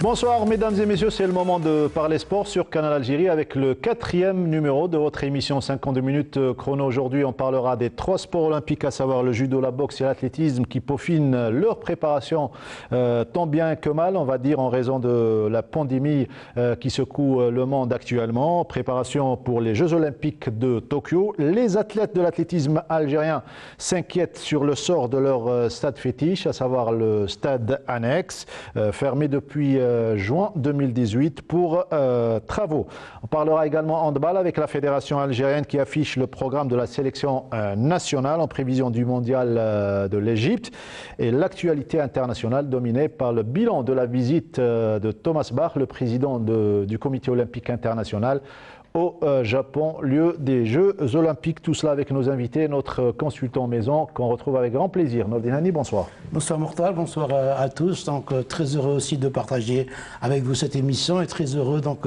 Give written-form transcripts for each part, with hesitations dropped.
Bonsoir mesdames et messieurs, c'est le moment de parler sport sur Canal Algérie avec le 4e numéro de votre émission 52 minutes chrono. Aujourd'hui on parlera des 3 sports olympiques, à savoir le judo, la boxe et l'athlétisme qui peaufinent leur préparation tant bien que mal, on va dire, en raison de la pandémie qui secoue le monde actuellement. Préparation pour les Jeux olympiques de Tokyo. Les athlètes de l'athlétisme algérien s'inquiètent sur le sort de leur stade fétiche, à savoir le stade annexe, fermé depuis juin 2018 pour travaux. On parlera également handball avec la fédération algérienne qui affiche le programme de la sélection nationale en prévision du mondial de l'Égypte et l'actualité internationale dominée par le bilan de la visite de Thomas Bach, le président du comité olympique international au Japon, lieu des Jeux olympiques. Tout cela avec nos invités, notre consultant maison qu'on retrouve avec grand plaisir. Nordin Hani, bonsoir. Bonsoir Mortal, bonsoir à tous. Donc très heureux aussi de partager avec vous cette émission et très heureux donc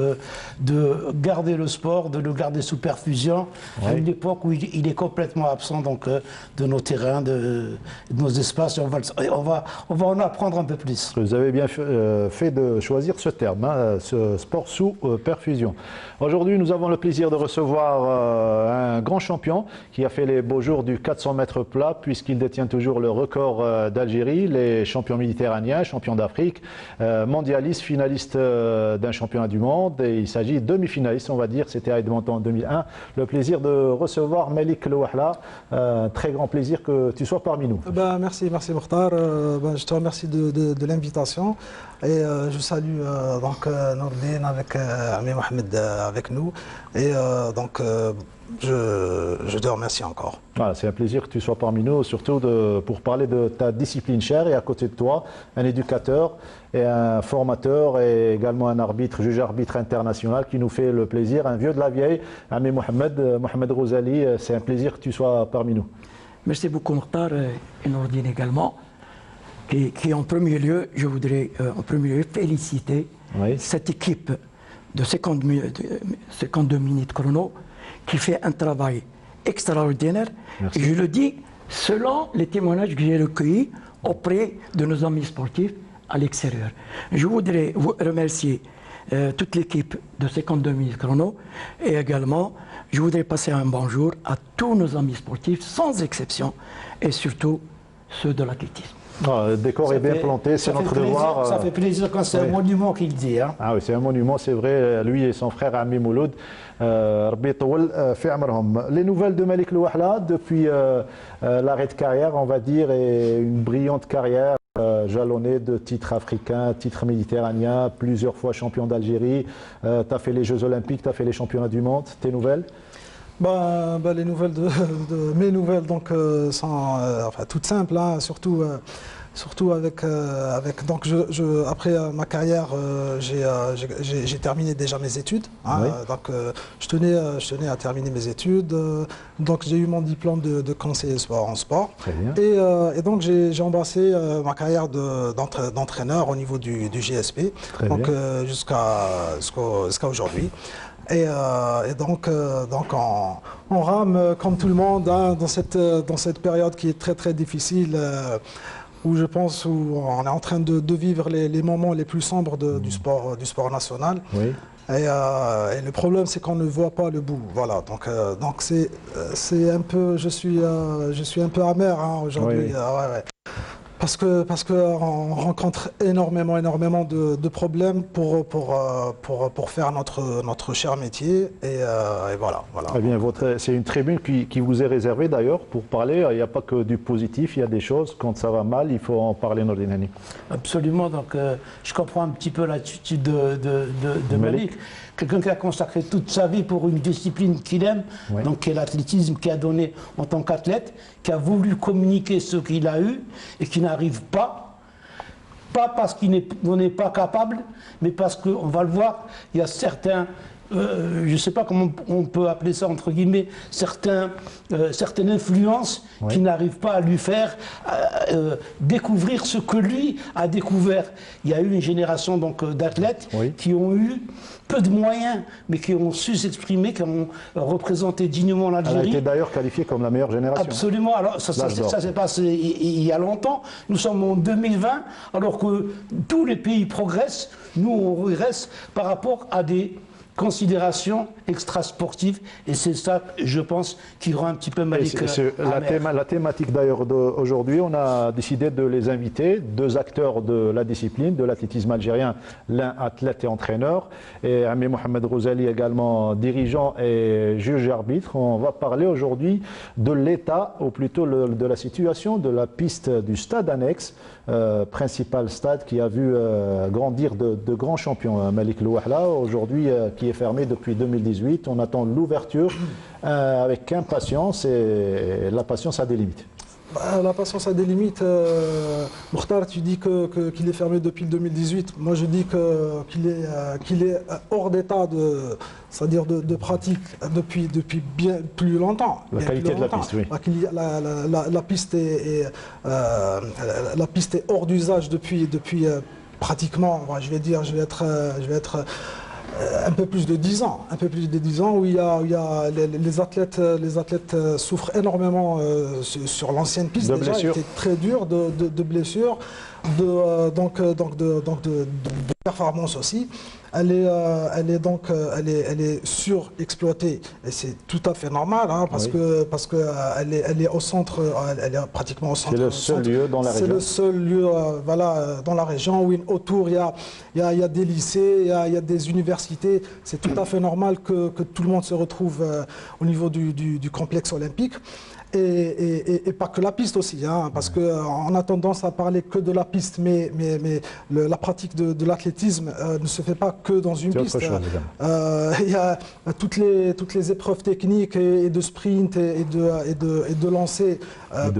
de garder le sport, de le garder sous perfusion à une époque où il est complètement absent donc de nos terrains, de nos espaces. Et on va en apprendre un peu plus. Vous avez bien fait de choisir ce terme, hein, ce sport sous perfusion. Aujourd'hui, nous avons le plaisir de recevoir un grand champion qui a fait les beaux jours du 400 mètres plat puisqu'il détient toujours le record d'Algérie, les champions méditerranéens, champions d'Afrique, mondialiste, finaliste d'un championnat du monde et il s'agit de demi-finaliste, on va dire, c'était à Edmonton en 2001. Le plaisir de recevoir Malik Louahla, très grand plaisir que tu sois parmi nous. Merci Mortar, je te remercie de l'invitation et je salue donc Nordin avec Ami Mohamed avec nous. Et je te remercie encore. Voilà, c'est un plaisir que tu sois parmi nous, surtout pour parler de ta discipline chère et à côté de toi, un éducateur et un formateur et également un arbitre, juge-arbitre international qui nous fait le plaisir, un vieux de la vieille, Ami Mohamed Rouzali, c'est un plaisir que tu sois parmi nous. Merci beaucoup Mokhtar et Nordine également, qui en premier lieu, je voudrais en premier lieu féliciter cette équipe de 52 minutes chrono qui fait un travail extraordinaire. Merci. Et je le dis selon les témoignages que j'ai recueillis auprès de nos amis sportifs à l'extérieur. Je voudrais vous remercier toute l'équipe de 52 minutes chrono et également je voudrais passer un bonjour à tous nos amis sportifs sans exception et surtout ceux de l'athlétisme. Le décor est bien planté, c'est notre devoir. Ça fait plaisir quand c'est un monument qu'il dit. Hein. Ah oui, c'est un monument, c'est vrai. Lui et son frère Ami Mouloud. Les nouvelles de Malik Louahla depuis l'arrêt de carrière, on va dire, et une brillante carrière jalonnée de titres africains, titres méditerranéens, plusieurs fois champion d'Algérie. Tu as fait les Jeux olympiques, tu as fait les championnats du monde. Tes nouvelles? Les nouvelles mes nouvelles donc sont toutes simples, hein, surtout avec donc après ma carrière j'ai terminé déjà mes études, hein, donc je tenais à terminer mes études, donc j'ai eu mon diplôme de conseiller sport en sport. Très bien. Et donc j'ai embrassé ma carrière d'entraîneur au niveau du GSP, donc jusqu'à aujourd'hui. Et donc on rame comme tout le monde, hein, dans cette période qui est très très difficile, où je pense où on est en train de vivre les moments les plus sombres du sport national. Oui. Et le problème c'est qu'on ne voit pas le bout. Voilà, donc c'est un peu, je suis un peu amer, hein, aujourd'hui. Oui. Parce qu'on rencontre énormément de problèmes pour faire notre cher métier et voilà. Très bien, c'est une tribune qui vous est réservée d'ailleurs pour parler. Il n'y a pas que du positif, il y a des choses, quand ça va mal, il faut en parler, Nordin Hani. Absolument, donc je comprends un petit peu l'attitude de Malik. Quelqu'un qui a consacré toute sa vie pour une discipline qu'il aime, donc qui est l'athlétisme, qui a donné en tant qu'athlète, qui a voulu communiquer ce qu'il a eu et qui n'arrive pas parce qu'il n'est pas capable, mais parce qu'on va le voir, il y a certains je ne sais pas comment on peut appeler ça, entre guillemets, certaines influences qui n'arrivent pas à lui faire découvrir ce que lui a découvert. Il y a eu une génération d'athlètes qui ont eu peu de moyens, mais qui ont su s'exprimer, qui ont représenté dignement l'Algérie. Elle a été d'ailleurs qualifiée comme la meilleure génération. Absolument. Alors, ça s'est passé il y a longtemps. Nous sommes en 2020, alors que tous les pays progressent. Nous, on regresse par rapport à des considérations extrasportives, et c'est ça, je pense, qui rend un petit peu Malik la thématique d'ailleurs d'aujourd'hui, on a décidé de les inviter, deux acteurs de la discipline, de l'athlétisme algérien, l'un athlète et entraîneur, et Ami Mohamed Rouzali également dirigeant et juge arbitre. On va parler aujourd'hui de l'état, ou plutôt de la situation de la piste du stade annexe, principal stade qui a vu grandir de grands champions. Malik Louahla, aujourd'hui, qui est fermé depuis 2018. On attend l'ouverture avec impatience, et la patience a des limites. La patience a des limites. Mokhtar, tu dis qu'il est fermé depuis le 2018. Moi, je dis qu'il est hors d'état c'est-à-dire de pratique depuis bien plus longtemps. La qualité de la piste, oui. La piste est hors d'usage depuis pratiquement, je vais être un peu plus de 10 ans, où il y a les athlètes souffrent énormément sur l'ancienne piste. De déjà, blessures. était très dur de blessures, de performance aussi. Elle est surexploitée, et c'est tout à fait normal, hein, parce que elle est au centre, elle est pratiquement au centre. C'est le seul lieu dans la région. C'est le seul lieu, dans la région où autour il y a des lycées, il y a des universités. C'est tout à fait normal que tout le monde se retrouve au niveau du complexe olympique. Et pas que la piste aussi, hein, parce qu'on a tendance à parler que de la piste, mais la pratique de l'athlétisme ne se fait pas que dans une piste. Il y a toutes les épreuves techniques et de sprint et de lancer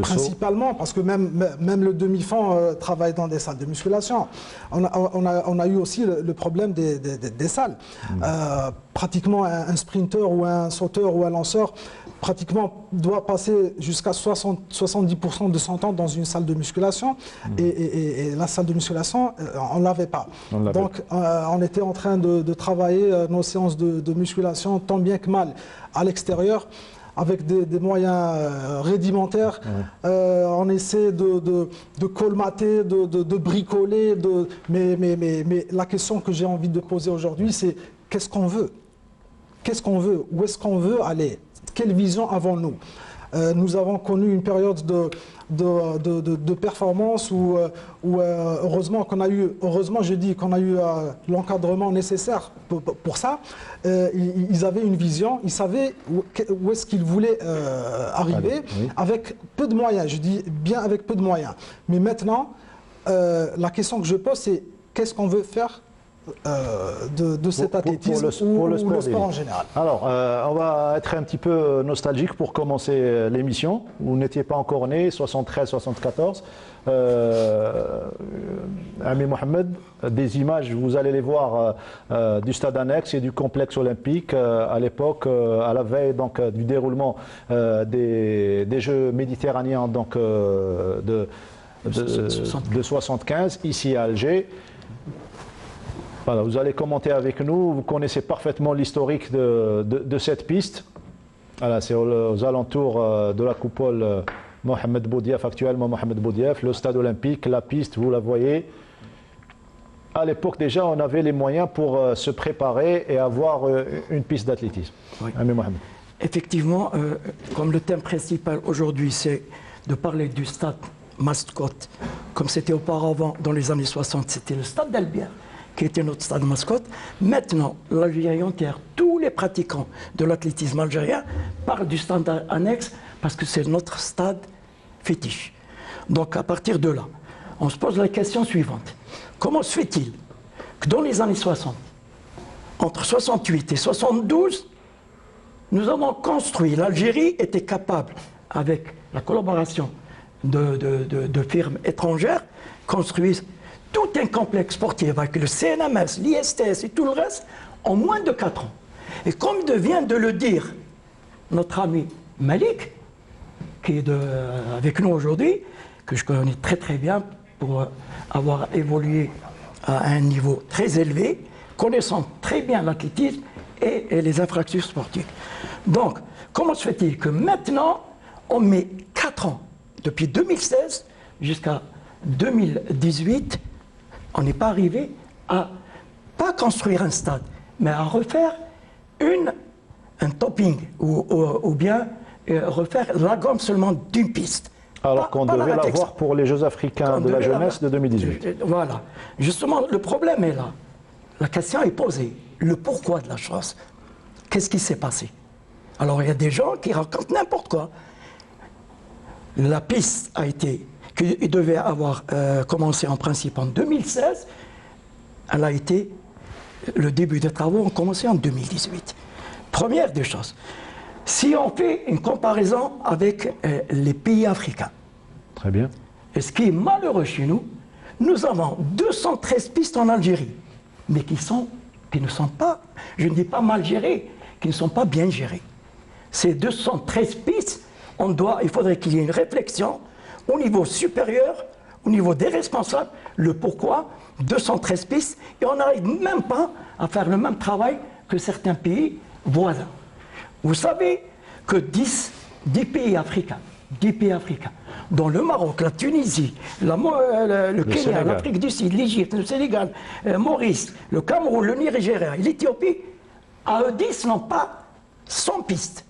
principalement, parce que même le demi-fond travaille dans des salles de musculation. On a eu aussi le problème des salles. Pratiquement un sprinter ou un sauteur ou un lanceur pratiquement doit passer jusqu'à 70% de son temps dans une salle de musculation, et la salle de musculation, on ne l'avait pas. Donc on était en train de travailler nos séances de musculation tant bien que mal à l'extérieur, avec des moyens rudimentaires. On essaie de colmater, de bricoler, mais la question que j'ai envie de poser aujourd'hui, c'est qu'est-ce qu'on veut? Qu'est-ce qu'on veut? Où est-ce qu'on veut aller? Quelle vision avons-nous? Nous avons connu une période de performance où heureusement je dis qu'on a eu l'encadrement nécessaire pour ça. Ils avaient une vision, ils savaient où est-ce qu'ils voulaient arriver, avec peu de moyens, je dis bien avec peu de moyens. Mais maintenant, la question que je pose, c'est qu'est-ce qu'on veut faire de cet athlétisme pour le sport en général. Alors, on va être un petit peu nostalgique pour commencer l'émission. Vous n'étiez pas encore né, 73-74. Ami Mohamed, des images, vous allez les voir du stade annexe et du complexe olympique à l'époque, à la veille donc, du déroulement des Jeux méditerranéens donc, de 75, ici à Alger. Voilà, vous allez commenter avec nous, vous connaissez parfaitement l'historique de cette piste. Voilà, c'est aux alentours de la coupole Mohamed Boudiaf, actuellement Mohamed Boudiaf, le stade olympique, la piste, vous la voyez. À l'époque déjà, on avait les moyens pour se préparer et avoir une piste d'athlétisme. Oui. Ami Mohamed. Effectivement, comme le thème principal aujourd'hui, c'est de parler du stade mascotte, comme c'était auparavant dans les années 60, c'était le stade d'Albert, qui était notre stade mascotte. Maintenant, l'Algérie entière, tous les pratiquants de l'athlétisme algérien parlent du stade annexe parce que c'est notre stade fétiche. Donc à partir de là, on se pose la question suivante. Comment se fait-il que dans les années 60, entre 68 et 72, nous avons construit, l'Algérie était capable, avec la collaboration de firmes étrangères, construire tout un complexe sportif avec le CNMS, l'ISTS et tout le reste en moins de 4 ans. Et comme vient de le dire notre ami Malik, qui est avec nous aujourd'hui, que je connais très très bien pour avoir évolué à un niveau très élevé, connaissant très bien l'athlétisme et les infrastructures sportives. Donc, comment se fait-il que maintenant, on met 4 ans, depuis 2016 jusqu'à 2018, on n'est pas arrivé à pas construire un stade, mais à refaire un topping ou bien refaire la gomme seulement d'une piste. Alors qu'on devait l'avoir pour les Jeux africains de la jeunesse de 2018. Voilà. Justement, le problème est là. La question est posée. Le pourquoi de la chose. Qu'est-ce qui s'est passé? Alors, il y a des gens qui racontent n'importe quoi. La piste a été, qui devait avoir commencé en principe en 2016, elle a été, le début des travaux ont commencé en 2018. Première des choses. Si on fait une comparaison avec les pays africains, très bien. Et ce qui est malheureux chez nous, nous avons 213 pistes en Algérie, mais qui ne sont pas, je ne dis pas mal gérées, qui ne sont pas bien gérées. Ces 213 pistes, il faudrait qu'il y ait une réflexion au niveau supérieur, au niveau des responsables, le pourquoi 213 pistes, et on n'arrive même pas à faire le même travail que certains pays voisins. Vous savez que 10 pays africains, dont le Maroc, la Tunisie, le Kenya, l'Afrique du Sud, l'Égypte, le Sénégal, Maurice, le Cameroun, le Nigeria et l'Éthiopie, à eux 10 n'ont pas 100 pistes.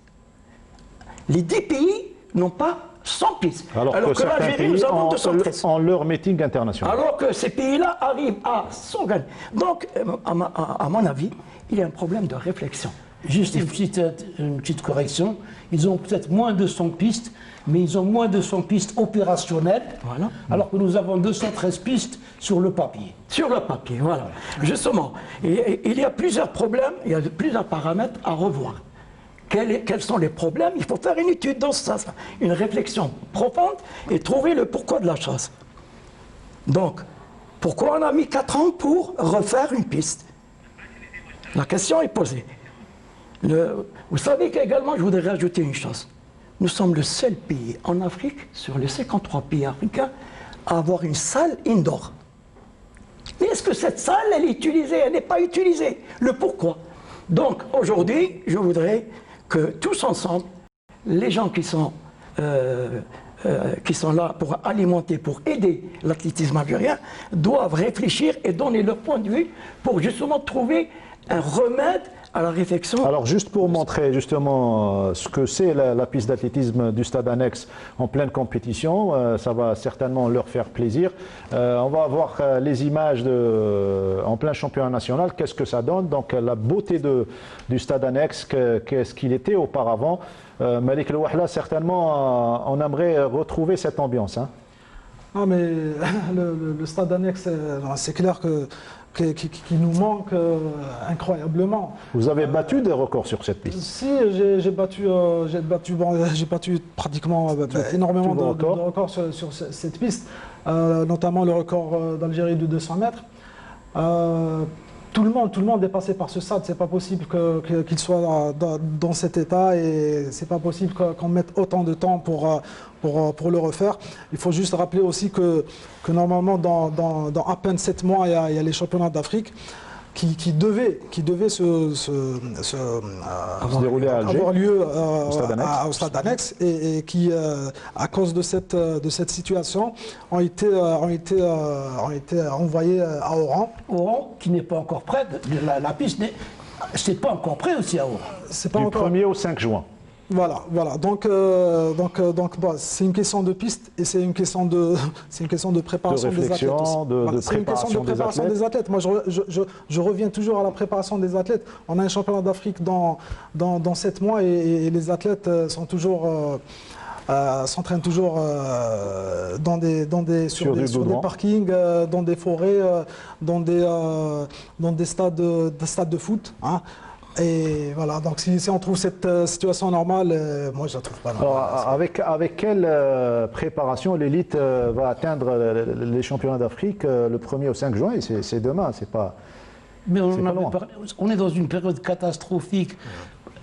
Les 10 pays n'ont pas 100 pistes. Alors que l'Algérie, nous avons 213. En leur meeting international. Alors que ces pays-là arrivent à s'organiser. Donc, à mon avis, il y a un problème de réflexion. Juste une petite correction. Ils ont peut-être moins de 100 pistes, mais ils ont moins de 100 pistes opérationnelles, voilà. Alors que nous avons 213 pistes sur le papier. Sur le papier, voilà. Justement. Et il y a plusieurs problèmes, il y a plusieurs paramètres à revoir. Quels sont les problèmes? Il faut faire une étude dans ce sens, une réflexion profonde et trouver le pourquoi de la chose. Donc, pourquoi on a mis 4 ans pour refaire une piste? La question est posée. Vous savez qu'également, je voudrais rajouter une chose. Nous sommes le seul pays en Afrique, sur les 53 pays africains, à avoir une salle indoor. Mais est-ce que cette salle, elle est utilisée? Elle n'est pas utilisée. Le pourquoi? Donc, aujourd'hui, je voudrais que tous ensemble, les gens qui sont là pour alimenter, pour aider l'athlétisme algérien, doivent réfléchir et donner leur point de vue pour justement trouver un remède à la réflexion. Alors juste pour montrer justement ce que c'est la piste d'athlétisme du stade annexe en pleine compétition, ça va certainement leur faire plaisir. On va voir les images en plein championnat national, qu'est-ce que ça donne, donc la beauté du stade annexe, qu'est-ce qu'il était auparavant. Malik El Wahla, certainement on aimerait retrouver cette ambiance. Hein. Non mais le stade annexe, c'est clair qui nous manque incroyablement. Vous avez battu des records sur cette piste? Si, j'ai battu pratiquement énormément de records sur cette piste, notamment le record d'Algérie de 200 mètres. Tout le monde est passé par ce stade. C'est pas possible qu'il soit dans cet état et c'est pas possible qu'on mette autant de temps pour le refaire. Il faut juste rappeler aussi que normalement dans à peine 7 mois il y a les championnats d'Afrique qui devaient avoir lieu au stade annexe et qui, à cause de cette situation, ont été envoyés à Oran. Oran, qui n'est pas encore prêt, la piste c'est pas encore prêt aussi à Oran. C'est pas du encore... 1er au 5 juin. Voilà. Donc c'est une question de piste et c'est une question de préparation des athlètes aussi. C'est une question de préparation des athlètes. Moi, je reviens toujours à la préparation des athlètes. On a un championnat d'Afrique dans 7 mois et les athlètes s'entraînent toujours sur des parkings, dans des forêts, dans des stades de foot. Hein. Et voilà, donc si on trouve cette situation normale, moi je la trouve pas normale. Alors, avec quelle préparation l'élite va atteindre les championnats d'Afrique le 1er au 5 juin? Et c'est demain, c'est pas... Mais on est dans une période catastrophique.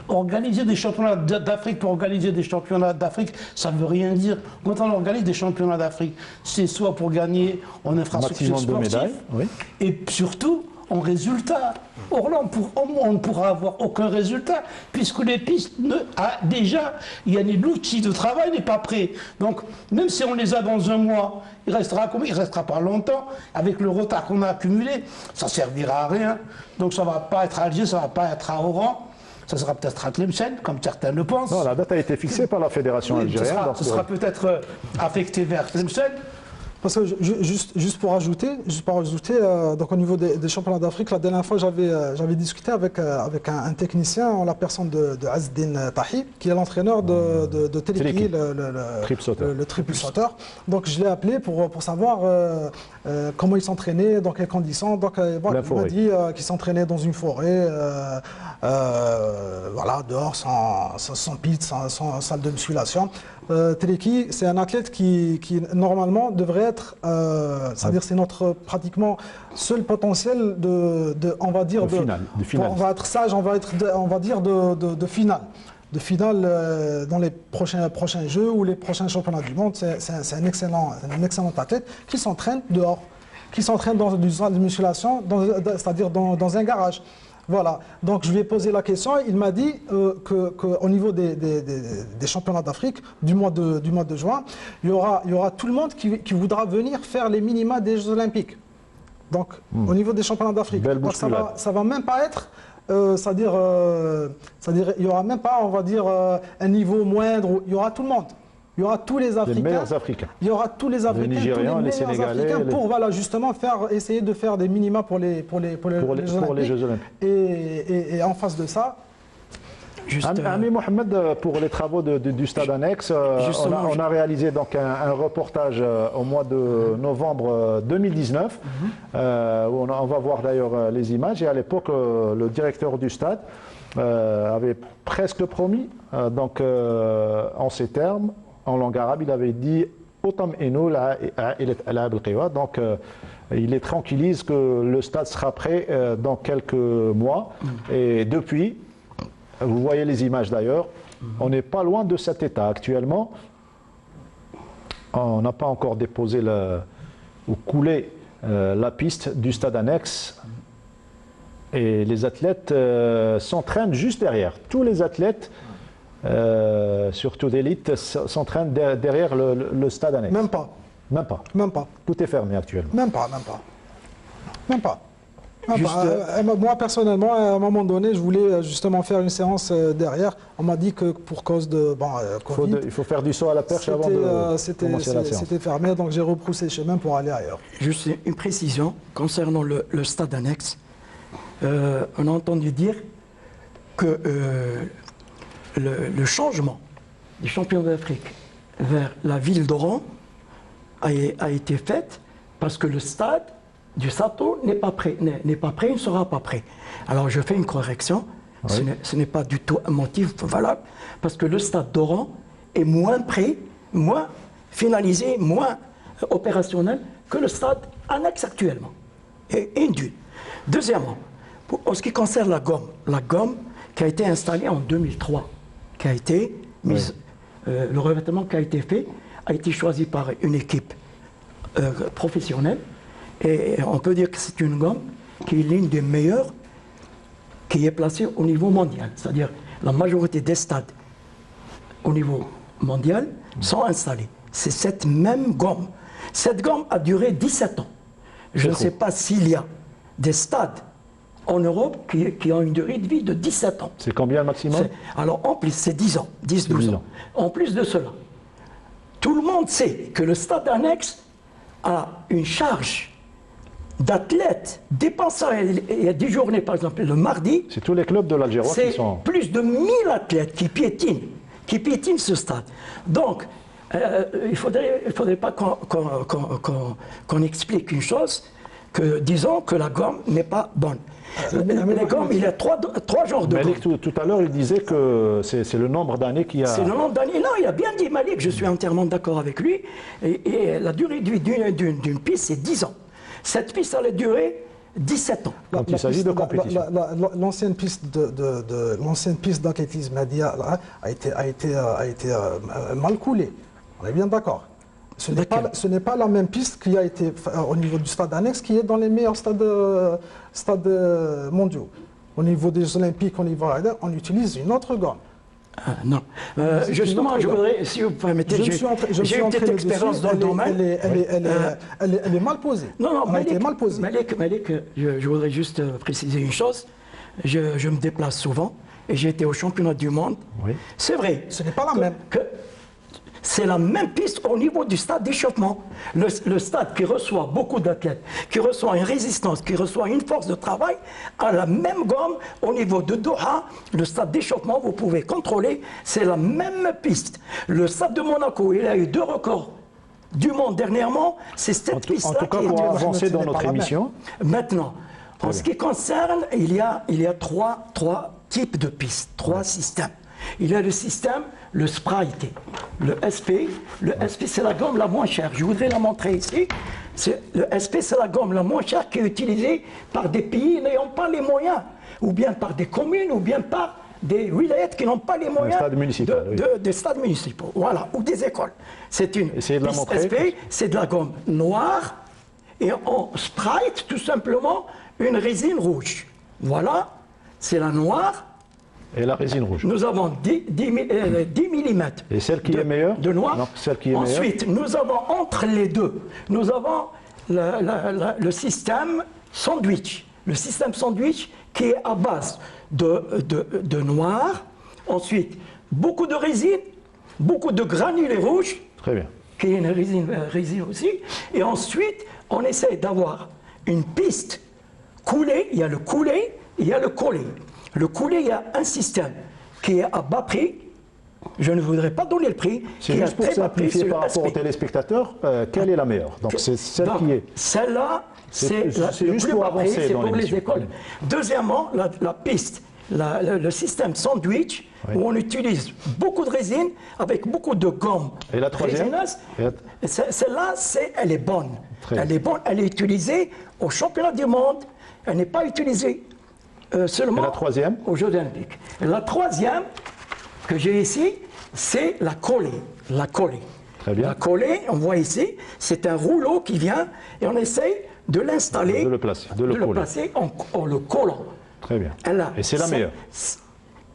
Organiser des championnats d'Afrique pour organiser des championnats d'Afrique, ça ne veut rien dire. Quand on organise des championnats d'Afrique, c'est soit pour gagner en infrastructure sportive, et surtout en résultat. Or là, on ne pourra avoir aucun résultat, puisque les pistes, déjà, l'outil de travail n'est pas prêt. Donc, même si on les a dans un mois, il restera combien? Il ne restera pas longtemps. Avec le retard qu'on a accumulé, ça ne servira à rien. Donc, ça ne va pas être à Alger, ça ne va pas être à Oran. Ça sera peut-être à Tlemcen, comme certains le pensent. Non, la date a été fixée par la fédération algérienne. Ça sera peut-être affecté vers Tlemcen. Parce que juste pour ajouter, donc au niveau des championnats d'Afrique, la dernière fois j'avais discuté avec un technicien en la personne de Azedine Tahi, qui est l'entraîneur de Teleki, le triple sauteur. Donc je l'ai appelé pour savoir comment il s'entraînait, dans quelles conditions. Donc il m'a dit qu'il s'entraînait dans une forêt, voilà, dehors, sans piste, sans salle de musculation. Teleki, c'est un athlète qui normalement devrait être, c'est-à-dire c'est notre pratiquement seul potentiel on va dire de finale. On va être sage, on va dire de finale. De finale dans les prochains jeux ou les prochains championnats du monde. C'est un excellent athlète qui s'entraîne dehors, qui s'entraîne dans une salle de musculation, c'est-à-dire dans un garage. Voilà, donc je lui ai posé la question, il m'a dit qu'au niveau des championnats d'Afrique du mois de juin, il y aura tout le monde qui voudra venir faire les minima des Jeux Olympiques. Donc au niveau des championnats d'Afrique, ça va même pas être, c'est-à-dire il n'y aura même pas, on va dire, un niveau moindre, il y aura tout le monde. Il y aura tous les Africains. Les meilleurs Africains. Il y aura tous les Africains, les Nigérians, les Sénégalais, Africains pour voilà, justement essayer de faire des minima pour les Jeux Olympiques. Et en face de ça, Ami Mohamed, pour les travaux du stade annexe, on a réalisé donc un reportage au mois de novembre 2019, où on va voir d'ailleurs les images. Et à l'époque, le directeur du stade avait presque promis, donc en ces termes, en langue arabe, il avait dit donc il tranquillise que le stade sera prêt dans quelques mois. Et depuis, vous voyez les images d'ailleurs, on n'est pas loin de cet état actuellement. On n'a pas encore déposé ou coulé la piste du stade annexe. Et les athlètes s'entraînent juste derrière. Tous les athlètes, surtout d'élite, s'entraînent derrière le stade annexe. Même pas. Même pas. Même pas. Tout est fermé actuellement. Même pas. Moi personnellement, à un moment donné, je voulais justement faire une séance derrière. On m'a dit que pour cause de Covid, il faut faire du saut à la perche avant de commencer la séance. C'était fermé, donc j'ai repoussé le chemin pour aller ailleurs. Juste une précision concernant le stade annexe. On a entendu dire que le changement du champion d'Afrique vers la ville d'Oran a été fait parce que le stade du Sato n'est pas prêt, il ne sera pas prêt. Alors je fais une correction, oui. Ce n'est pas du tout un motif valable, parce que le stade d'Oran est moins prêt, moins finalisé, moins opérationnel que le stade annexe actuellement. Et d'une. Deuxièmement, en ce qui concerne la gomme qui a été installée en 2003, qui a été mise, le revêtement qui a été fait a été choisi par une équipe professionnelle. Et on peut dire que c'est une gomme qui est l'une des meilleures qui est placée au niveau mondial. C'est-à-dire la majorité des stades au niveau mondial sont installés. C'est cette même gomme. Cette gomme a duré 17 ans. Je ne sais pas s'il y a des stades en Europe qui ont une durée de vie de 17 ans. C'est combien le maximum? Alors en plus, c'est 10 ans, 10-12 ans. En plus de cela, tout le monde sait que le stade annexe a une charge d'athlètes dépensant, il y a des journées par exemple le mardi. C'est tous les clubs de l'Algérie qui sont... C'est plus de 1000 athlètes qui piétinent ce stade. Donc, il ne faudrait pas qu'on explique une chose, que disons que la gomme n'est pas bonne. Les gommes, il y a 3 genres de gomme. Tout à l'heure, il disait que c'est le nombre d'années qui a... C'est le nombre d'années. Non, il a bien dit, Malik, je suis entièrement d'accord avec lui. Et la durée de vie d'une piste, c'est 10 ans. Cette piste, elle a duré 17 ans. Quand il s'agit de compétition. L'ancienne piste d'athlétisme a été mal coulée. On est bien d'accord. Ce n'est pas la même piste qui a été au niveau du stade annexe qui est dans les meilleurs stades mondiaux. Au niveau des Olympiques, on utilise une autre gomme. Non. Justement, je voudrais, si vous permettez, j'ai une petite expérience dans le domaine. Elle est mal posée. Non, elle a été mal posée. Malik, je voudrais juste préciser une chose. Je me déplace souvent et j'ai été au championnat du monde. Oui. C'est vrai. Ce n'est pas la même. C'est la même piste au niveau du stade d'échauffement. Le stade qui reçoit beaucoup d'athlètes, qui reçoit une résistance, qui reçoit une force de travail, a la même gomme au niveau de Doha. Le stade d'échauffement, vous pouvez contrôler, c'est la même piste. Le stade de Monaco, il a eu 2 records du monde dernièrement. C'est cette piste-là qui est... En tout cas, pour avancer dans notre émission. Maintenant, en ce qui concerne, il y a 3 types de pistes, 3 systèmes. Il y a le système, le Sprite, le SP. Le SP, c'est la gomme la moins chère. Je voudrais la montrer ici. Le SP, c'est la gomme la moins chère qui est utilisée par des pays n'ayant pas les moyens, ou bien par des communes, ou bien par des wilayats qui n'ont pas les moyens des stades municipaux, voilà, ou des écoles. C'est une piste SP, c'est de la gomme noire, et en Sprite, tout simplement, une résine rouge. Voilà, c'est la noire. Et la résine rouge. Nous avons 10 mm. Et celle qui est meilleure de noir. Non, celle qui est Ensuite, nous avons entre les deux, nous avons le système sandwich. Le système sandwich qui est à base de noir. Ensuite, beaucoup de résine, beaucoup de granulés rouges. Très bien. Qui est une résine aussi. Et ensuite, on essaie d'avoir une piste coulée. Il y a le coulé, il y a le collé. Le coulé, il y a un système qui est à bas prix. Je ne voudrais pas donner le prix. C'est juste pour simplifier par rapport aux téléspectateurs, quelle est la meilleure? Donc c'est celle qui est... Celle-là, c'est juste pour avancer, c'est pour les écoles. Deuxièmement, la piste, le système sandwich, où on utilise beaucoup de résine avec beaucoup de gomme. Et la troisième? Celle-là, elle est bonne. Elle est bonne, elle est utilisée au championnat du monde. Elle n'est pas utilisée seulement aux Jeux Olympiques. La troisième que j'ai ici, c'est la collée. La collée. Très bien. La collée, on voit ici, c'est un rouleau qui vient et on essaye de l'installer, de le placer en le collant. Très bien. Et c'est la meilleure.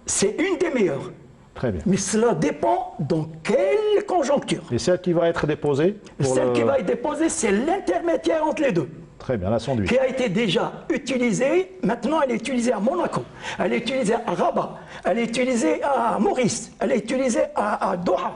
C'est une des meilleures. Très bien. Mais cela dépend dans quelle conjoncture. Et celle qui va être déposée Celle qui va être déposée, c'est l'intermédiaire entre les deux. Très bien, la sandwich. Qui a été déjà utilisée, maintenant elle est utilisée à Monaco, elle est utilisée à Rabat, elle est utilisée à Maurice, elle est utilisée à Doha.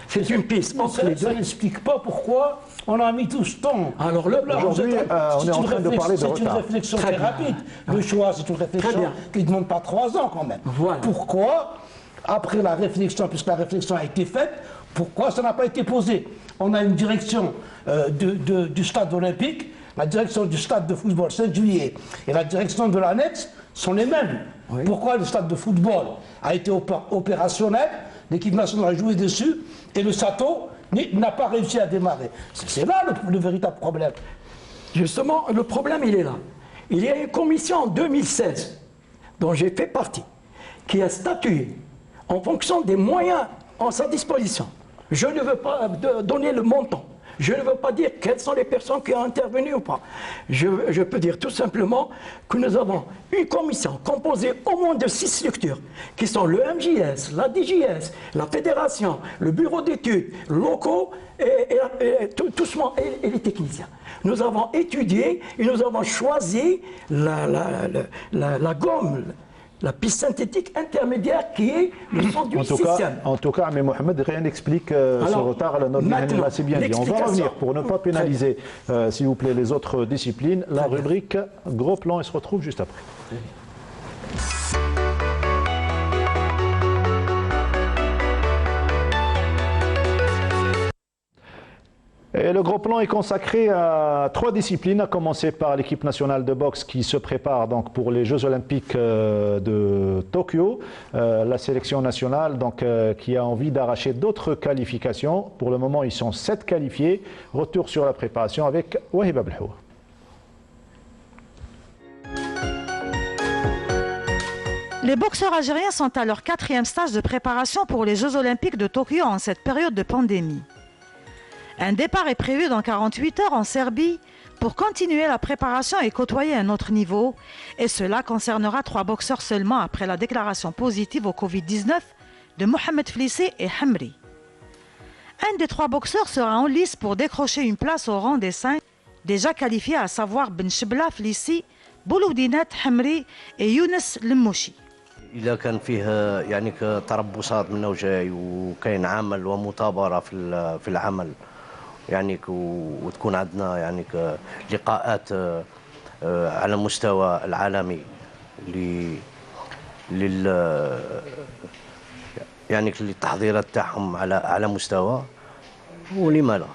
C'est une piste. Ça n'explique pas pourquoi on a mis tout ce temps. Alors aujourd'hui, on est en train de parler de retard. C'est une réflexion très rapide. Le choix, c'est une réflexion qui ne demande pas 3 ans quand même. Voilà. Pourquoi, après la réflexion, puisque la réflexion a été faite, pourquoi ça n'a pas été posé? On a une direction du stade olympique, la direction du stade de football Saint-Juillet et la direction de l'annexe sont les mêmes. Oui. Pourquoi le stade de football a été opérationnel, l'équipe nationale a joué dessus, et le Sato n'a pas réussi à démarrer? C'est là le véritable problème. Justement, le problème, il est là. Il y a une commission en 2016, dont j'ai fait partie, qui a statué en fonction des moyens en sa disposition. Je ne veux pas donner le montant. Je ne veux pas dire quelles sont les personnes qui ont intervenu ou pas. Je peux dire tout simplement que nous avons une commission composée au moins de 6 structures, qui sont le MJS, la DJS, la Fédération, le Bureau d'études locaux et les techniciens. Nous avons étudié et nous avons choisi la gomme, la piste synthétique intermédiaire qui est le centre du système. En tout cas, mais Mohamed, rien n'explique ce retard à la note. C'est bien dit. On va revenir pour ne pas pénaliser, s'il vous plaît, les autres disciplines. La rubrique Gros Plan, et se retrouve juste après. Et le gros plan est consacré à 3 disciplines, à commencer par l'équipe nationale de boxe qui se prépare donc pour les Jeux Olympiques de Tokyo, la sélection nationale donc, qui a envie d'arracher d'autres qualifications. Pour le moment, ils sont 7 qualifiés. Retour sur la préparation avec Wahib Abdelhoua. Les boxeurs algériens sont à leur 4e stage de préparation pour les Jeux Olympiques de Tokyo en cette période de pandémie. Un départ est prévu dans 48 heures en Serbie pour continuer la préparation et côtoyer un autre niveau. Et cela concernera 3 boxeurs seulement après la déclaration positive au Covid-19 de Mohamed Flissi et Hamri. Un des 3 boxeurs sera en lice pour décrocher une place au rang des 5 déjà qualifiés, à savoir Ben Chebla Flissi, Bouloudinat Hamri et Younes Lemouchi. إذا كان فيه يعني تربصات منه وجاي وكاين عمل ومثابرة في العمل يعني وتكون عندنا يعني لقاءات على المستوى العالمي يعني للتحضيرات تاعهم على مستوى، ولما لا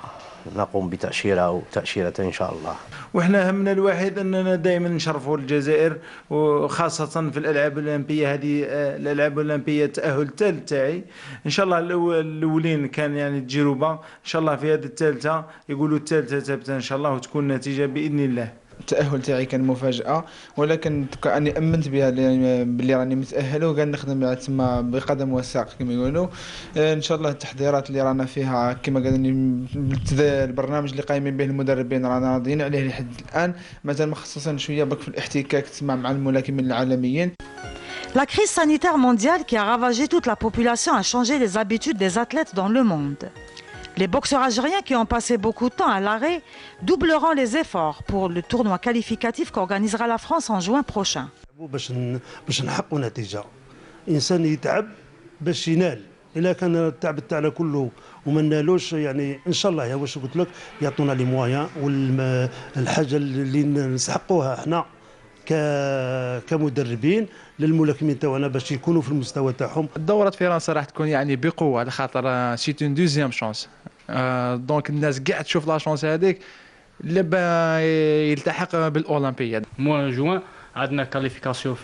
نقوم بتأشيرة أو تأشيرة إن شاء الله. وإحنا همنا الوحيد أننا دائما نشرفوا الجزائر، وخاصة في الألعاب الأولمبية. هذه الألعاب الأولمبية التأهل الثالث تاعي إن شاء الله. الأولين كان يعني تجربة، إن شاء الله في هذه الثالثة يقولوا الثالثة ثابتة إن شاء الله، وتكون نتيجة بإذن الله. التأهل تاعي كان مفاجأة، ولكن أني أمنت بها باللي راني متأهل وقاعد نخدم تما بقدم وساق كما يقولوا. إن شاء الله التحضيرات اللي رانا فيها كما قال البرنامج اللي قايمين به المدربين رانا راضيين عليه لحد الآن، مازال مخصصين شوية برك في الاحتكاك مع الملاكمين العالميين. La crise sanitaire mondiale qui a ravagé toute la population a changé les habitudes des athlètes dans le monde. Les boxeurs algériens qui ont passé beaucoup de temps à l'arrêt doubleront les efforts pour le tournoi qualificatif qu'organisera la France en juin prochain. باش نحققوا نتيجة، إنسان يتعب باش ينال. إلا كان التعب تاعنا كله وما نالوش يعني إن شاء الله يا واش قلت لك يعطونا لي مويان والحاجة اللي نسحقوها احنا كمدربين للملاكمين تاعنا باش يكونوا في المستوى تاعهم. الدورة فرنسا راح تكون يعني بقوة على خاطر سي اون دوزيام شانس، دونك الناس كاع تشوف لا شانس هذيك لبا يلتحق بالاولمبياد. موا جوان عندنا كاليفيكاسيون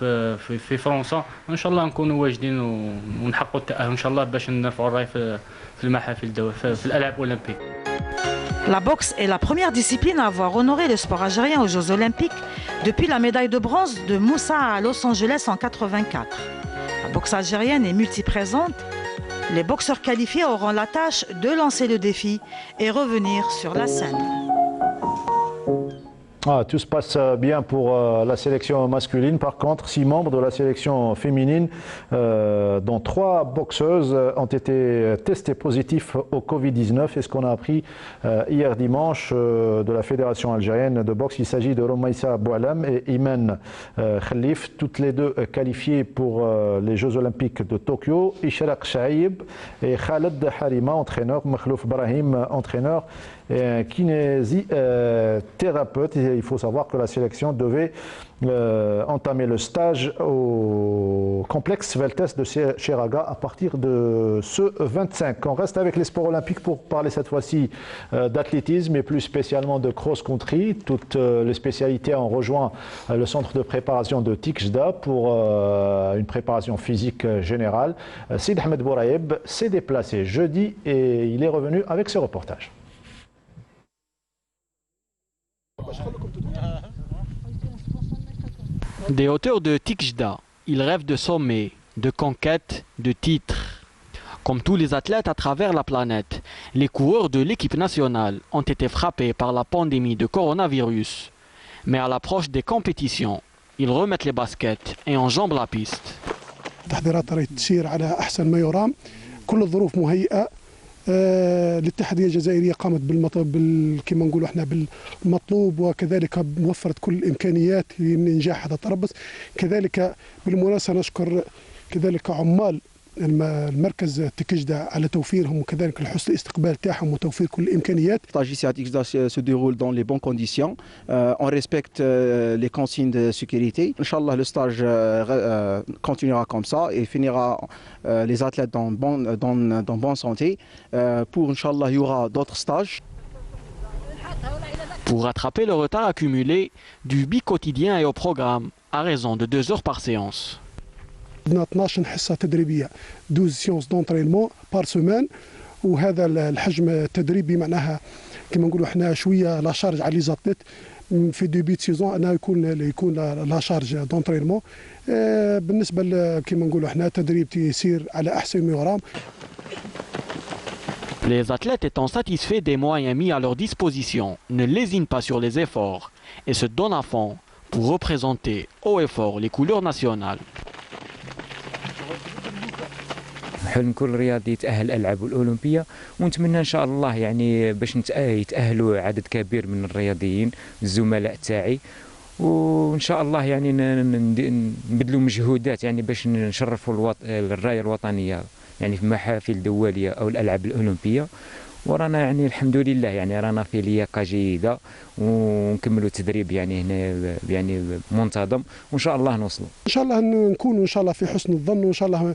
في فرنسا، ان شاء الله نكونوا واجدين ونحققوا التأهل ان شاء الله باش نرفعوا الراي في المحافل في الالعاب الاولمبيه. La boxe est la première discipline à avoir honoré le sport algérien aux Jeux Olympiques depuis la médaille de bronze de Moussa à Los Angeles en 1984. La boxe algérienne est multiprésente. Les boxeurs qualifiés auront la tâche de lancer le défi et revenir sur la scène. Tout se passe bien pour la sélection masculine. Par contre, 6 membres de la sélection féminine, dont 3 boxeuses, ont été testés positifs au Covid-19. C'est ce qu'on a appris hier dimanche de la Fédération algérienne de boxe. Il s'agit de Romaïssa Boualam et Imen Khalif, toutes les deux qualifiées pour les Jeux Olympiques de Tokyo. Ishraq Shaïb et Khaled Harima, entraîneur. Makhlouf Brahim, entraîneur. Kinésithérapeute. Il faut savoir que la sélection devait entamer le stage au complexe Veltes de Cheraga à partir de ce 25. On reste avec les sports olympiques pour parler cette fois-ci d'athlétisme et plus spécialement de cross-country. Toutes les spécialités ont rejoint le centre de préparation de Tikjda pour une préparation physique générale. Sid Ahmed Bouraïeb s'est déplacé jeudi et il est revenu avec ce reportage. Des hauteurs de Tikjda, il rêve de sommets, de conquêtes, de titres. Comme tous les athlètes à travers la planète, les coureurs de l'équipe nationale ont été frappés par la pandémie de coronavirus. Mais à l'approche des compétitions, ils remettent les baskets et enjambent la piste. الاتحادية الجزائرية قامت كما نقولوا احنا بالمطلوب، وكذلك موفرت كل الامكانيات لنجاح هذا التربص. كذلك بالمناسبة نشكر كذلك عمال المركز تكجدا على توفيرهم وكذلك لحسن الاستقبال تاعهم وتوفير كل الامكانيات. Le stage ici à Tikjda se déroule dans les bonnes conditions. On respecte les consignes de sécurité. Inch'Allah, le stage continuera comme ça et finira les athlètes dans bonne santé. Pour Inch'Allah, il y aura d'autres stages. Pour rattraper le retard accumulé, du bi-quotidien est au programme, à raison de 2 heures par séance. عندنا 12 حصه تدريبيه 12 سيونس دونترينمون بار سومان، وهذا الحجم التدريبي معناها كما نقولوا احنا شويه لا شارج على لي زاتليت، في ديبي سيزون انه يكون لا شارج دونترينمون. بالنسبه كما نقولوا احنا التدريب تيسير على احسن ما يرام. Les athlètes étant satisfaits des moyens mis à leur disposition ne lésinent pas sur les efforts et se donnent à fond pour représenter haut et fort les couleurs nationales. حلم كل رياضي يتأهل الألعاب الأولمبية، ونتمنى إن شاء الله يعني باش يتأهلوا عدد كبير من الرياضيين الزملاء تاعي، وإن شاء الله يعني نبذلوا مجهودات يعني باش نشرفوا الراية الوطنية يعني في المحافل الدولية أو الألعاب الأولمبية. ورانا يعني الحمد لله يعني رانا في لياقة جيدة ونكملوا التدريب يعني هنا يعني منتظم، وإن شاء الله نوصلوا. إن شاء الله نكونوا إن شاء الله في حسن الظن، وإن شاء الله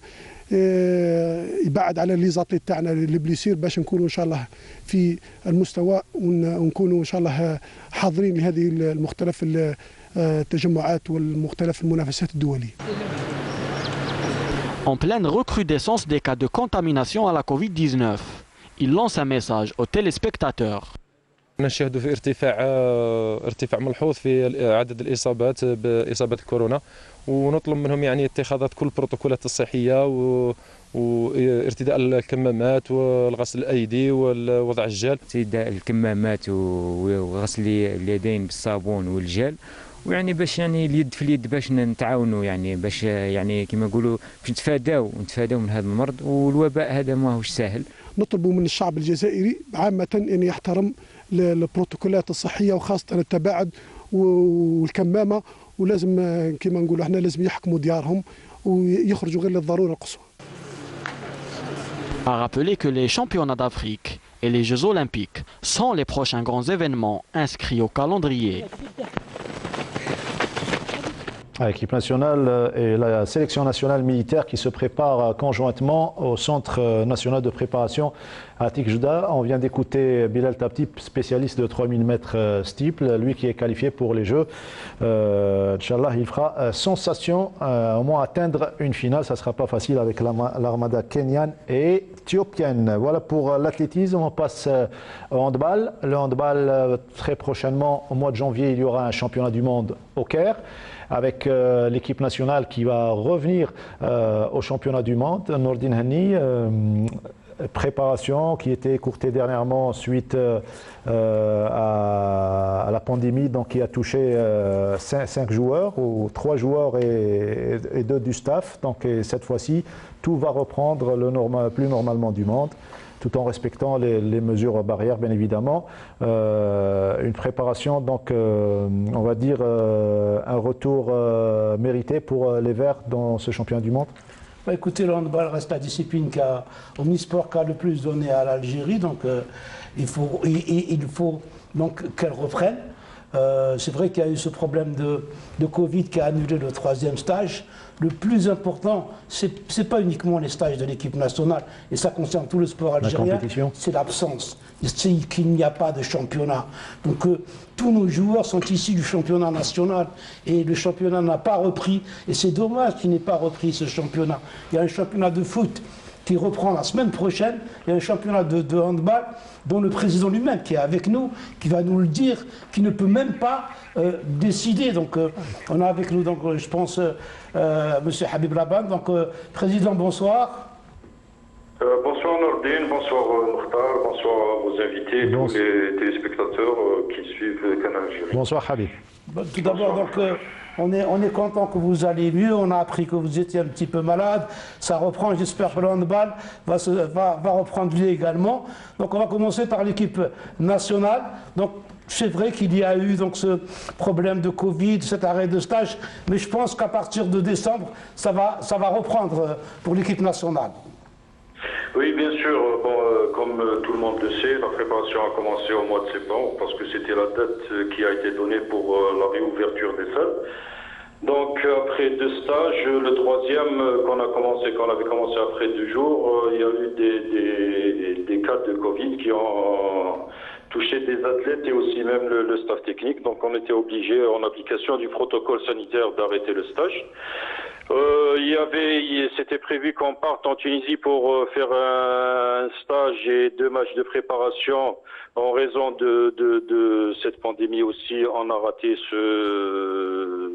يبعد على لي زاتليت تاعنا اللي بليسير باش نكونوا ان شاء الله في المستوى ونكونوا ان شاء الله حاضرين لهذه المختلف التجمعات والمختلف المنافسات الدوليه. En pleine recrudescence des cas de contamination à la Covid-19, il lance un message aux téléspectateurs. نشاهد في ارتفاع ملحوظ في عدد الإصابات بإصابة الكورونا، ونطلب منهم يعني اتخاذ كل البروتوكولات الصحية وارتداء الكمامات والغسل الأيدي ووضع الجل. ارتداء الكمامات وغسل اليدين بالصابون والجل، ويعني باش يعني اليد في اليد باش نتعاونوا يعني باش يعني كما نقولوا باش نتفاداو من هذا المرض، والوباء هذا ماهوش سهل. نطلب من الشعب الجزائري عامة أن يحترم البروتوكولات الصحية وخاصة التباعد والكمامة، ولازم كما نقولوا احنا لازم يحكموا ديارهم ويخرجوا غير للضرورة القصوى. À rappeler que les championnats d'Afrique et les Jeux olympiques sont les prochains grands événements inscrits au calendrier. L'équipe nationale et la sélection nationale militaire qui se préparent conjointement au Centre national de préparation à Tikjda. On vient d'écouter Bilal Tabtip, spécialiste de 3000 mètres steeple, lui qui est qualifié pour les Jeux. Inch'Allah, il fera sensation, au moins atteindre une finale. Ça ne sera pas facile avec l'armada kenyane et éthiopienne. Voilà pour l'athlétisme. On passe au handball. Le handball, très prochainement, au mois de janvier, il y aura un championnat du monde au Caire, avec l'équipe nationale qui va revenir au championnat du monde. Nordine Hani, préparation qui était écourtée dernièrement suite à la pandémie, donc qui a touché 5 joueurs, ou 3 joueurs et 2 du staff. Donc cette fois-ci, tout va reprendre plus normalement du monde, tout en respectant les mesures barrières, bien évidemment. Une préparation, donc, on va dire, un retour mérité pour les Verts dans ce championnat du monde. Bah, écoutez, le handball reste la discipline omnisport qui a le plus donné à l'Algérie, donc il faut donc qu'elle reprenne. C'est vrai qu'il y a eu ce problème de Covid qui a annulé le 3e stage. Le plus important, ce n'est pas uniquement les stages de l'équipe nationale, et ça concerne tout le sport algérien, c'est l'absence. C'est qu'il n'y a pas de championnat. Donc tous nos joueurs sont issus du championnat national, et le championnat n'a pas repris, et c'est dommage qu'il n'ait pas repris ce championnat. Il y a un championnat de foot qui reprend la semaine prochaine, il y a un championnat de handball dont le président lui-même qui est avec nous, qui va nous le dire, qui ne peut même pas décider. Donc on a avec nous, donc, je pense, M. Habib Laban. Donc président, bonsoir. Bonsoir Nordine, bonsoir Mokhtar, bonsoir à vos invités, tous les téléspectateurs qui suivent Canal Algérie. Bonsoir Habib. Tout d'abord, donc, on est content que vous allez mieux. On a appris que vous étiez un petit peu malade. Ça reprend. J'espère que le handball va reprendre lui également. Donc on va commencer par l'équipe nationale. Donc c'est vrai qu'il y a eu donc ce problème de Covid, cet arrêt de stage, mais je pense qu'à partir de décembre, ça va reprendre pour l'équipe nationale. Oui, bien sûr. Bon, comme tout le monde le sait, la préparation a commencé au mois de septembre parce que c'était la date qui a été donnée pour la réouverture des salles. Donc après 2 stages, le 3e qu'on avait commencé après 2 jours, il y a eu des cas de Covid touchait des athlètes et aussi même le staff technique. Donc on était obligé, en application du protocole sanitaire, d'arrêter le stage. C'était prévu qu'on parte en Tunisie pour faire un stage et 2 matchs de préparation. En raison de cette pandémie aussi, on a raté ce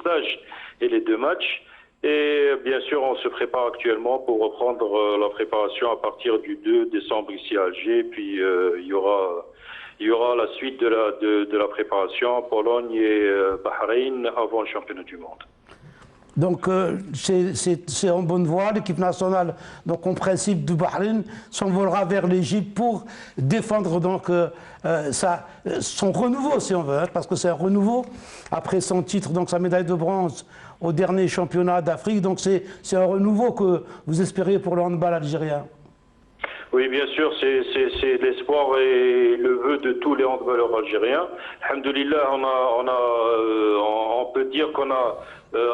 stage et les 2 matchs. Et bien sûr, on se prépare actuellement pour reprendre la préparation à partir du 2 décembre ici à Alger. Puis il y aura la suite de la préparation, Pologne et Bahreïn avant le championnat du monde. Donc c'est en bonne voie. L'équipe nationale, donc en principe du Bahreïn, s'envolera vers l'Égypte pour défendre donc son renouveau, si on veut, hein, parce que c'est un renouveau après son titre, donc sa médaille de bronze au dernier championnat d'Afrique. Donc c'est un renouveau que vous espérez pour le handball algérien. Oui, bien sûr, c'est l'espoir et le vœu de tous les handballeurs algériens. Alhamdoulilah, on peut dire qu'on a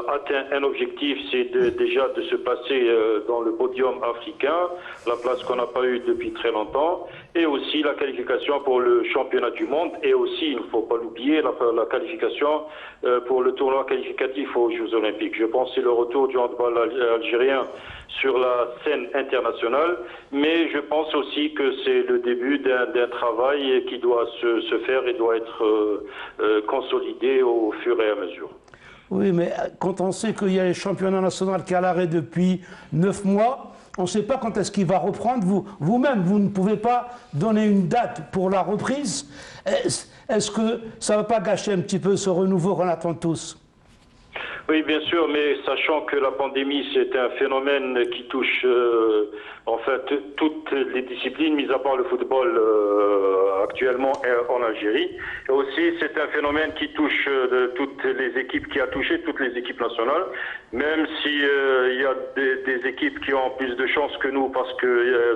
atteint un objectif, c'est déjà de se placer dans le podium africain, la place qu'on n'a pas eue depuis très longtemps, et aussi la qualification pour le championnat du monde, et aussi, il ne faut pas l'oublier, la qualification pour le tournoi qualificatif aux Jeux Olympiques. Je pense que c'est le retour du handball algérien sur la scène internationale, mais je pense aussi que c'est le début d'un travail qui doit se faire et doit être consolidé au fur et à mesure. Oui, mais quand on sait qu'il y a les championnats nationaux qui est à l'arrêt depuis 9 mois, on ne sait pas quand est-ce qu'il va reprendre. Vous-même, vous ne pouvez pas donner une date pour la reprise. Est-ce que ça ne va pas gâcher un petit peu ce renouveau qu'on attend tous ? Oui, bien sûr, mais sachant que la pandémie, c'est un phénomène qui touche en fait toutes les disciplines, mis à part le football actuellement en Algérie. Et aussi, c'est un phénomène qui touche toutes les équipes, qui a touché toutes les équipes nationales, même si il y a des équipes qui ont plus de chances que nous parce que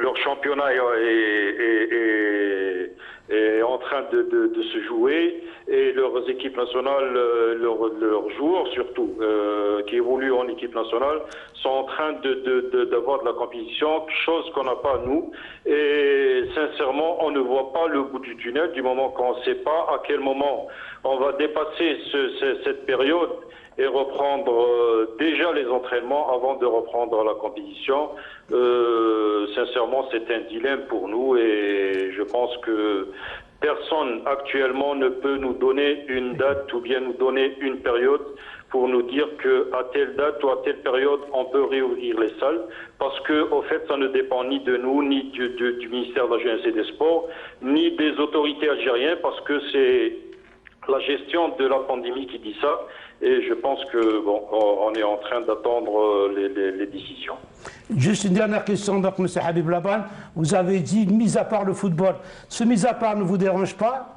leur championnat est en train de se jouer et leurs équipes nationales, leurs joueurs surtout, qui évoluent en équipe nationale, sont en train d'avoir de la compétition, chose qu'on n'a pas nous. Et sincèrement, on ne voit pas le bout du tunnel du moment qu'on ne sait pas à quel moment on va dépasser cette période et reprendre déjà les entraînements avant de reprendre la compétition. Sincèrement, c'est un dilemme pour nous et je pense que personne actuellement ne peut nous donner une date ou bien nous donner une période pour nous dire qu'à telle date ou à telle période, on peut réouvrir les salles. Parce que, au fait, ça ne dépend ni de nous, ni du ministère de la Jeunesse et des Sports, ni des autorités algériennes, parce que c'est la gestion de la pandémie qui dit ça. Et je pense que bon, on est en train d'attendre les décisions. Juste une dernière question, donc, M. Habib Laban. Vous avez dit, mis à part le football, ce mis à part ne vous dérange pas?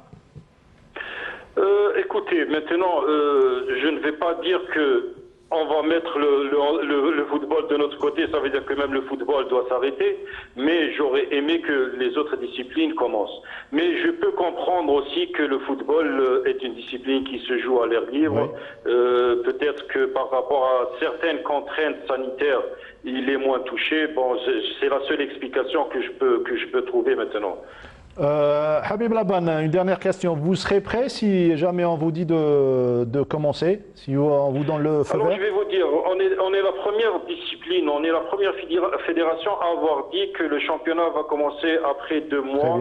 Écoutez, maintenant, je ne vais pas dire que on va mettre le football de notre côté, ça veut dire que même le football doit s'arrêter, mais j'aurais aimé que les autres disciplines commencent. Mais je peux comprendre aussi que le football est une discipline qui se joue à l'air libre. Oui. Peut-être que par rapport à certaines contraintes sanitaires, il est moins touché. Bon, c'est la seule explication que je peux trouver maintenant. Habib Laban, une dernière question. Vous serez prêt si jamais on vous dit de commencer, si on vous donne le feu vert? Alors je vais vous dire, on est la première discipline, on est la première fédération à avoir dit que le championnat va commencer après 2 mois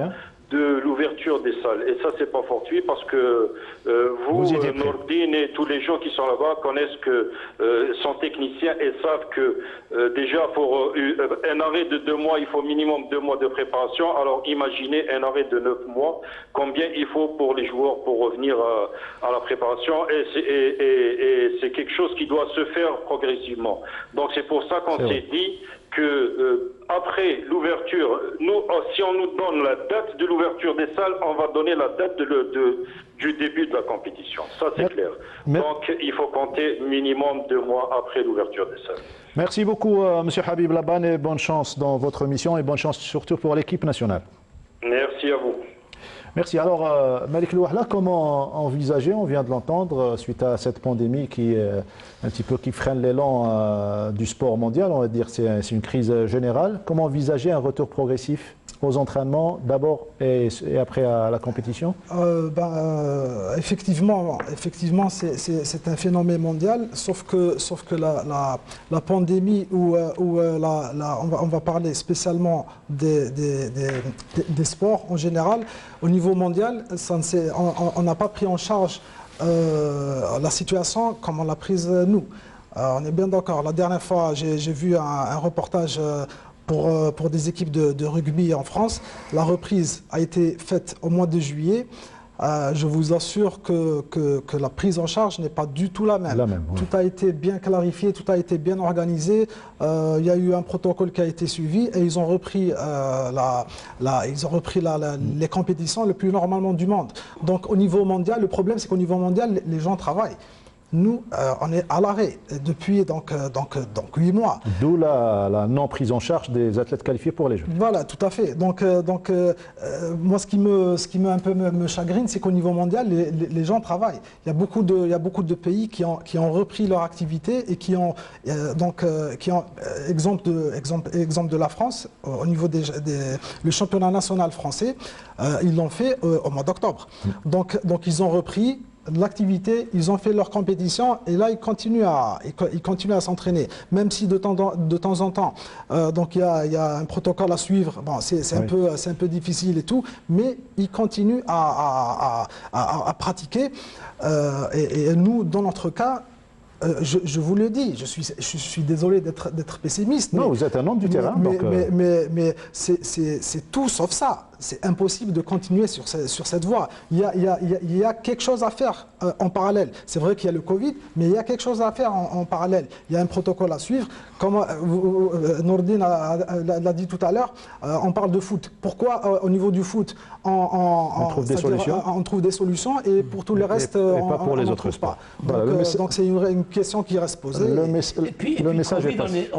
de l'ouverture des salles. Et ça, c'est pas fortuit parce que vous Nordine et tous les gens qui sont là-bas connaissent que sont techniciens et savent que déjà pour un arrêt de 2 mois, il faut minimum 2 mois de préparation. Alors imaginez un arrêt de 9 mois, combien il faut pour les joueurs pour revenir à la préparation. Et c'est quelque chose qui doit se faire progressivement. Donc c'est pour ça qu'on s'est dit que après l'ouverture, si on nous donne la date de l'ouverture des salles, on va donner la date du début de la compétition. Ça, c'est clair. Donc, il faut compter minimum 2 mois après l'ouverture des salles. Merci beaucoup, M. Habib Laban, et bonne chance dans votre mission et bonne chance surtout pour l'équipe nationale. Merci à vous. Merci. Alors, Malik Louahla, comment envisager, on vient de l'entendre, suite à cette pandémie qui un petit peu qui freine l'élan du sport mondial, on va dire c'est une crise générale, comment envisager un retour progressif aux entraînements d'abord et après à la compétition? Effectivement, c'est un phénomène mondial, sauf que la pandémie on va parler spécialement des sports en général, au niveau mondial, on n'a pas pris en charge la situation comme on l'a prise nous. On est bien d'accord. La dernière fois, j'ai vu un reportage pour des équipes de rugby en France. La reprise a été faite au mois de juillet. Je vous assure que la prise en charge n'est pas du tout la même. Oui. Tout a été bien clarifié, tout a été bien organisé. Il y a eu un protocole qui a été suivi et ils ont repris, les compétitions le plus normalement du monde. Donc au niveau mondial, le problème c'est qu'au niveau mondial, les gens travaillent. Nous, on est à l'arrêt depuis donc 8 mois. D'où la non-prise en charge des athlètes qualifiés pour les Jeux. Voilà, tout à fait. Donc moi, ce qui un peu me chagrine, c'est qu'au niveau mondial, les gens travaillent. Il y a beaucoup de pays qui ont repris leur activité et qui ont exemple de la France, au niveau le championnat national français, ils l'ont fait au mois d'octobre. Donc ils ont repris l'activité, ils ont fait leur compétition et là ils continuent à s'entraîner, même si de temps en temps donc il y a un protocole à suivre. Bon, c'est un peu difficile et tout, mais ils continuent à pratiquer et nous dans notre cas, je vous le dis, je suis désolé d'être pessimiste. Non, vous êtes un homme du terrain. Mais c'est tout sauf ça. C'est impossible de continuer sur cette voie. Il y a quelque chose à faire en parallèle. C'est vrai qu'il y a le Covid, mais il y a quelque chose à faire en parallèle. Il y a un protocole à suivre. Comme Nourdine l'a dit tout à l'heure, on parle de foot. Pourquoi au niveau du foot, on trouve des solutions. On trouve des solutions et pour tout le reste, on pas pour les autres sports. Donc c'est une question qui reste posée. Le message est passé.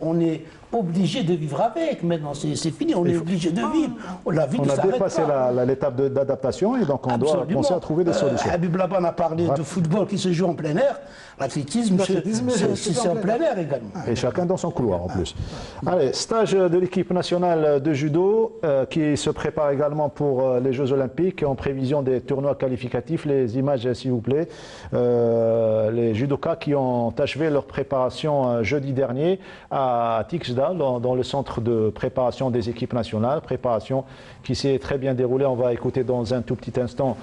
On est obligé de vivre avec. Maintenant, c'est fini, on est obligé de vivre. La vie on a dépassé l'étape d'adaptation et donc on doit penser à trouver des solutions. Habib Laban a parlé de football qui se joue en plein air. L'athlétisme, c'est en plein air également. Et chacun dans son couloir en plus. Allez, stage de l'équipe nationale de judo qui se prépare également pour les Jeux Olympiques en prévision des tournois qualificatifs. Les images, s'il vous plaît. Les judokas qui ont achevé leur préparation jeudi dernier à Tikjda, dans le centre de préparation des équipes nationales. Préparation qui s'est très bien déroulée. On va écouter dans un tout petit instant,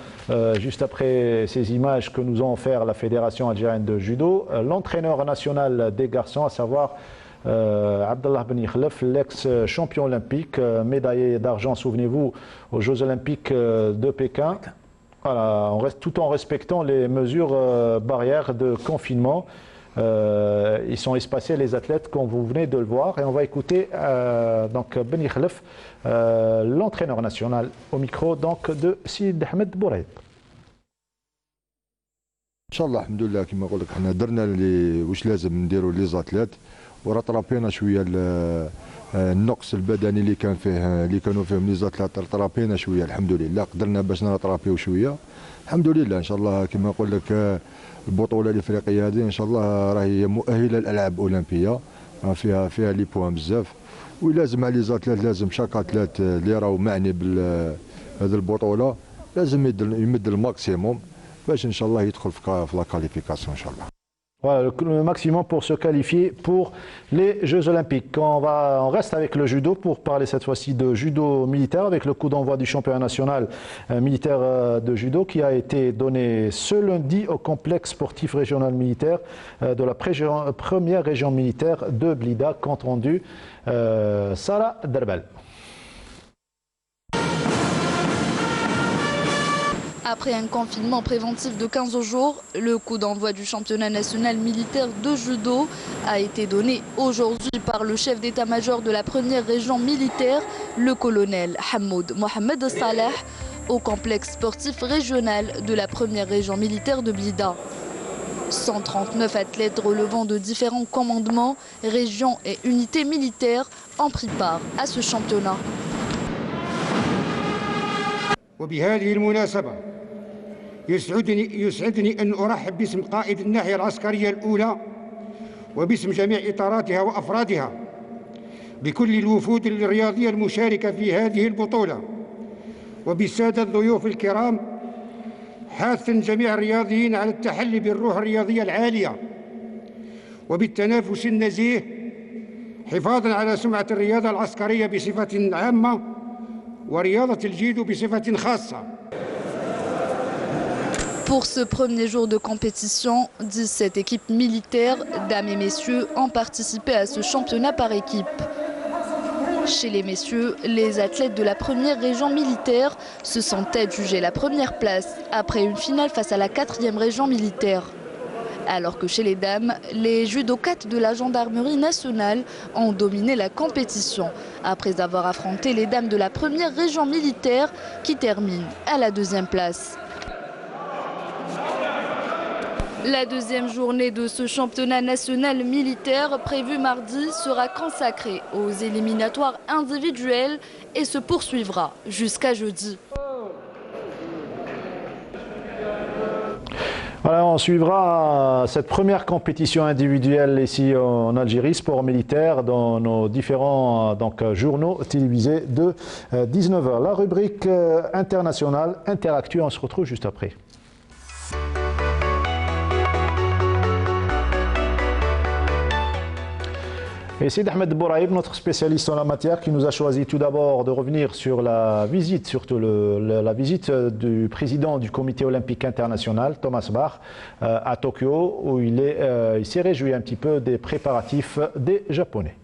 juste après ces images que nous a offert la Fédération algérienne de judo, l'entraîneur national des garçons, à savoir Abdallah Ben Khlef, l'ex-champion olympique, médaillé d'argent, souvenez-vous, aux Jeux Olympiques de Pékin. Voilà, tout en respectant les mesures barrières de confinement. Ils sont espacés, les athlètes, comme vous venez de le voir. Et on va écouter donc Ben Khlef, l'entraîneur national, au micro donc, de Sid Ahmed Bouraid. ان شاء الله الحمد لله كما نقول لك حنا درنا اللي واش لازم نديروا لي زاتليت وراه طرابينا شويه النقص البدني اللي كانوا فيهم لي زاتليت طرابينا شويه الحمد لله قدرنا باش نطرابيو شويه الحمد لله ان شاء الله كما نقول لك البطوله الافريقيه هذه ان شاء الله راهي مؤهله للالعاب الاولمبيه فيها لي بوان بزاف ولازم على لي زاتليت لازم شاك اتليت اللي راهو معني بهذه البطوله لازم يمد الماكسيموم باش ان شاء الله يدخل في لا كاليفيكاسيون ان شاء الله. Voilà, le maximum pour se qualifier pour les Jeux Olympiques. On reste avec le judo pour parler cette fois-ci de judo militaire avec le coup d'envoi du championnat national militaire de judo qui a été donné ce lundi au complexe sportif régional militaire de la première région militaire de Blida, compte rendu Sarah Derbel. Après un confinement préventif de 15 jours, le coup d'envoi du championnat national militaire de judo a été donné aujourd'hui par le chef d'état-major de la première région militaire, le colonel Hamoud Mohamed Saleh, au complexe sportif régional de la première région militaire de Blida. 139 athlètes relevant de différents commandements, régions et unités militaires ont pris part à ce championnat. وبهذه المناسبة يسعدني أن أرحب باسم قائد الناحية العسكرية الأولى وباسم جميع إطاراتها وأفرادها بكل الوفود الرياضية المشاركة في هذه البطولة وبالسادة الضيوف الكرام، حاثا جميع الرياضيين على التحلي بالروح الرياضية العالية وبالتنافس النزيه حفاظا على سمعة الرياضة العسكرية بصفة عامة ورياضة الجيدو بصفة خاصة. Pour ce premier jour de compétition, 17 équipes militaires, dames et messieurs, ont participé à ce championnat par équipe. Chez les messieurs, les athlètes de la première région militaire se sont adjugés la première place après une finale face à la 4e région militaire. Alors que chez les dames, les judokates de la gendarmerie nationale ont dominé la compétition après avoir affronté les dames de la première région militaire qui terminent à la 2e place. La deuxième journée de ce championnat national militaire prévu mardi sera consacrée aux éliminatoires individuels et se poursuivra jusqu'à jeudi. Voilà, on suivra cette première compétition individuelle ici en Algérie, sport militaire, dans nos différents journaux télévisés de 19h. La rubrique internationale, Interactu, on se retrouve juste après. Et c'est Ahmed Bouraïb, notre spécialiste en la matière, qui nous a choisi tout d'abord de revenir sur la visite, surtout la visite du président du comité olympique international, Thomas Bach, à Tokyo, où il s'est réjoui un petit peu des préparatifs des Japonais.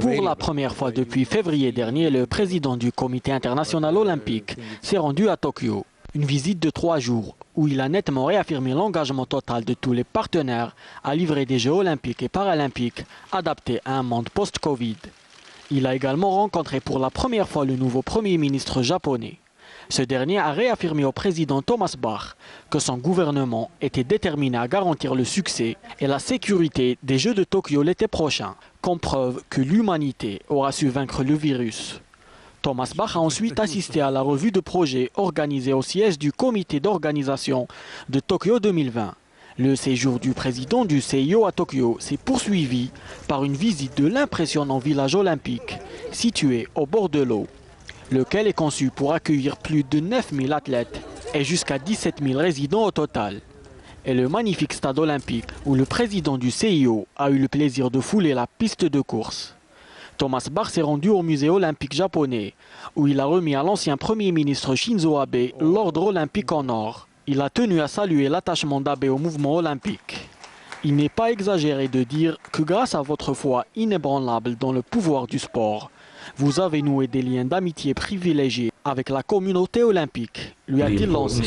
Pour la première fois depuis février dernier, le président du comité international olympique s'est rendu à Tokyo. Une visite de 3 jours où il a nettement réaffirmé l'engagement total de tous les partenaires à livrer des Jeux olympiques et paralympiques adaptés à un monde post-Covid. Il a également rencontré pour la première fois le nouveau Premier ministre japonais. Ce dernier a réaffirmé au président Thomas Bach que son gouvernement était déterminé à garantir le succès et la sécurité des Jeux de Tokyo l'été prochain, comme preuve que l'humanité aura su vaincre le virus. Thomas Bach a ensuite assisté à la revue de projet organisée au siège du comité d'organisation de Tokyo 2020. Le séjour du président du CIO à Tokyo s'est poursuivi par une visite de l'impressionnant village olympique situé au bord de l'eau, lequel est conçu pour accueillir plus de 9000 athlètes et jusqu'à 17 000 résidents au total. Et le magnifique stade olympique où le président du CIO a eu le plaisir de fouler la piste de course. Thomas Bach s'est rendu au musée olympique japonais, où il a remis à l'ancien Premier ministre Shinzo Abe l'ordre olympique en or. Il a tenu à saluer l'attachement d'Abe au mouvement olympique. Il n'est pas exagéré de dire que grâce à votre foi inébranlable dans le pouvoir du sport, vous avez noué des liens d'amitié privilégiés avec la communauté olympique, lui a-t-il lancé.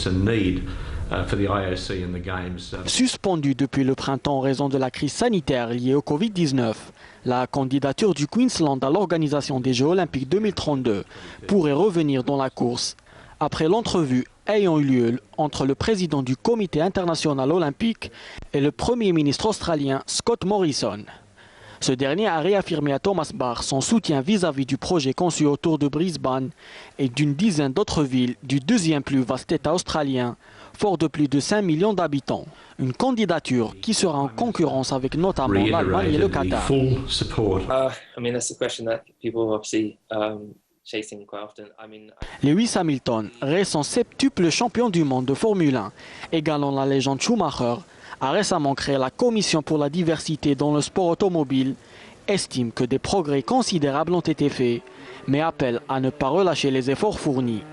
Suspendu depuis le printemps en raison de la crise sanitaire liée au Covid-19, la candidature du Queensland à l'organisation des Jeux olympiques 2032 pourrait revenir dans la course après l'entrevue ayant eu lieu entre le président du comité international olympique et le premier ministre australien Scott Morrison. Ce dernier a réaffirmé à Thomas Bach son soutien vis-à-vis du projet conçu autour de Brisbane et d'une dizaine d'autres villes du deuxième plus vaste État australien, fort de plus de 5 millions d'habitants. Une candidature qui sera en concurrence avec notamment l'Allemagne et le Qatar. Lewis Hamilton, récent septuple champion du monde de Formule 1, égalant la légende Schumacher, a récemment créé la Commission pour la diversité dans le sport automobile, estime que des progrès considérables ont été faits, mais appelle à ne pas relâcher les efforts fournis.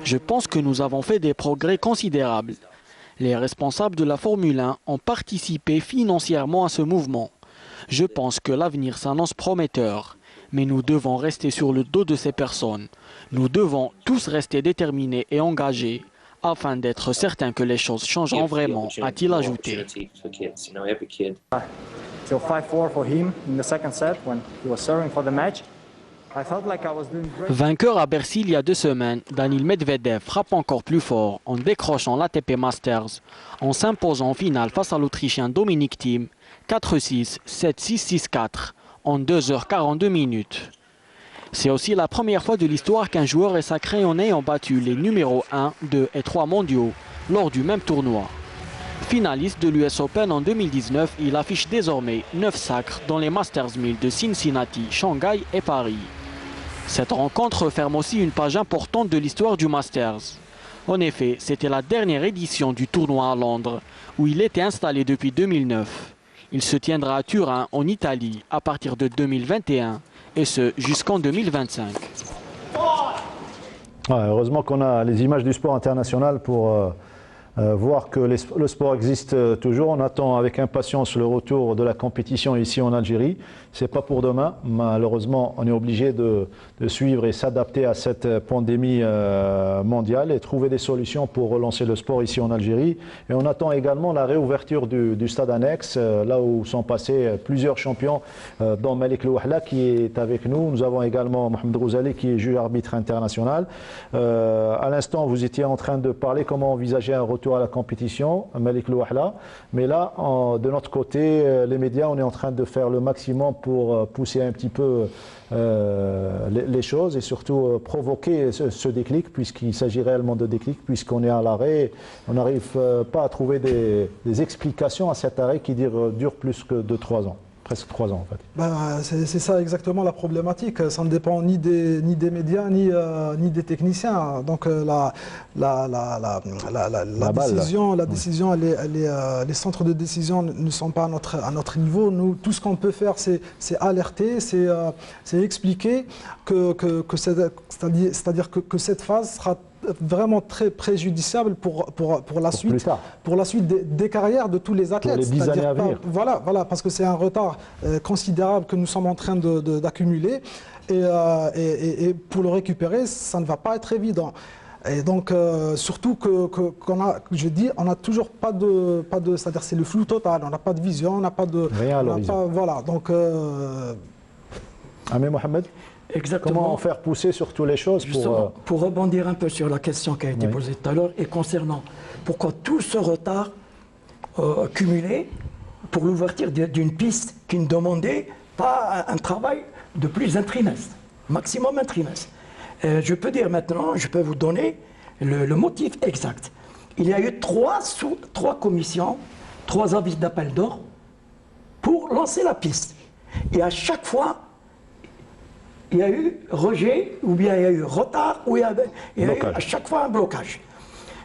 Je pense que nous avons fait des progrès considérables. Les responsables de la Formule 1 ont participé financièrement à ce mouvement. Je pense que l'avenir s'annonce prometteur, mais nous devons rester sur le dos de ces personnes. Nous devons tous rester déterminés et engagés afin d'être certains que les choses changeront vraiment, a-t-il ajouté. Vainqueur à Bercy il y a 2 semaines, Daniil Medvedev frappe encore plus fort en décrochant l'ATP Masters, en s'imposant en finale face à l'Autrichien Dominic Thiem, 4-6, 7-6, 6-4, en 2h42 minutes. C'est aussi la première fois de l'histoire qu'un joueur et sa en ayant battu les numéros 1, 2 et 3 mondiaux lors du même tournoi. Finaliste de l'US Open en 2019, il affiche désormais 9 sacres dans les Masters 1000 de Cincinnati, Shanghai et Paris. Cette rencontre ferme aussi une page importante de l'histoire du Masters. En effet, c'était la dernière édition du tournoi à Londres, où il était installé depuis 2009. Il se tiendra à Turin, en Italie, à partir de 2021, et ce jusqu'en 2025. Heureusement qu'on a les images du sport international pour voir que le sport existe toujours. On attend avec impatience le retour de la compétition ici en Algérie. Ce n'est pas pour demain. Malheureusement, on est obligé de suivre et s'adapter à cette pandémie mondiale et trouver des solutions pour relancer le sport ici en Algérie. Et on attend également la réouverture du stade annexe, là où sont passés plusieurs champions, dont Malik Louahla qui est avec nous. Nous avons également Mohamed Rouzali qui est juge arbitre international. À l'instant, vous étiez en train de parler comment envisager un retour à la compétition, Malik Louahla. Mais là, de notre côté, les médias, on est en train de faire le maximum pour pousser un petit peu les choses et surtout provoquer ce déclic, puisqu'il s'agit réellement de déclic, puisqu'on est à l'arrêt. On n'arrive pas à trouver des explications à cet arrêt qui dure plus que de 3 ans. Presque 3 ans en fait. C'est ça exactement la problématique. Ça ne dépend ni des médias ni des techniciens. Donc décision, les centres de décision ne sont pas à notre niveau. Nous, tout ce qu'on peut faire, c'est alerter, c'est expliquer c'est-à-dire que cette phase sera vraiment très préjudiciable pour la suite des carrières de tous les athlètes. Pour les 10 années à venir. Voilà, parce que c'est un retard considérable que nous sommes en train d'accumuler et pour le récupérer, ça ne va pas être évident. Et donc, surtout on n'a toujours pas de c'est-à-dire c'est le flou total, on n'a pas de vision, on n'a pas de... Rien à l'horizon. Voilà, donc... Amé Mohamed ? Exactement. Comment faire pousser sur toutes les choses pour rebondir un peu sur la question qui a été posée tout à l'heure et concernant pourquoi tout ce retard cumulé pour l'ouverture d'une piste qui ne demandait pas un travail de plus d'un trimestre, maximum un trimestre. Je peux dire maintenant, je peux vous donner le motif exact. Il y a eu 3 commissions, 3 avis d'appel d'or pour lancer la piste. Et à chaque fois, il y a eu rejet, ou bien il y a eu retard, ou il y a eu à chaque fois un blocage.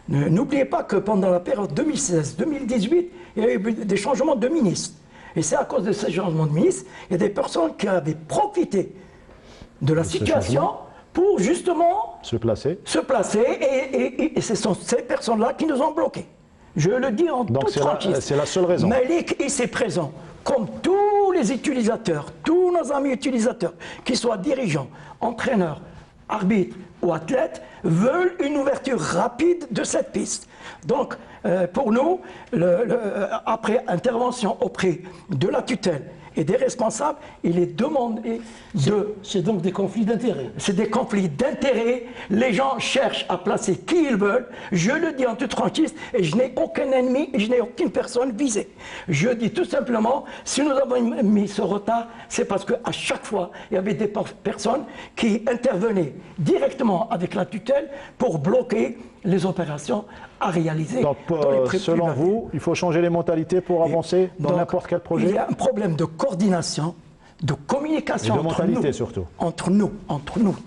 N'oubliez pas que pendant la période 2016-2018, il y a eu des changements de ministres. Et c'est à cause de ces changements de ministres, il y a des personnes qui avaient profité de la situation pour justement se placer. Et ce sont ces personnes-là qui nous ont bloqués. Je le dis en toute franchise. C'est la seule raison. Malik ici présent, comme tous les utilisateurs, tous nos amis utilisateurs, qu'ils soient dirigeants, entraîneurs, arbitres ou athlètes, veulent une ouverture rapide de cette piste. Donc, pour nous, après intervention auprès de la tutelle et des responsables, il est demandé de... C'est donc des conflits d'intérêts. C'est des conflits d'intérêts. Les gens cherchent à placer qui ils veulent. Je le dis en toute franchise et je n'ai aucun ennemi et je n'ai aucune personne visée. Je dis tout simplement, si nous avons mis ce retard, c'est parce qu'à chaque fois, il y avait des personnes qui intervenaient directement avec la tutelle pour bloquer les opérations à réaliser. Donc, selon vous, il faut changer les mentalités pour avancer dans n'importe quel projet. Il y a un problème de coordination, de communication entre nous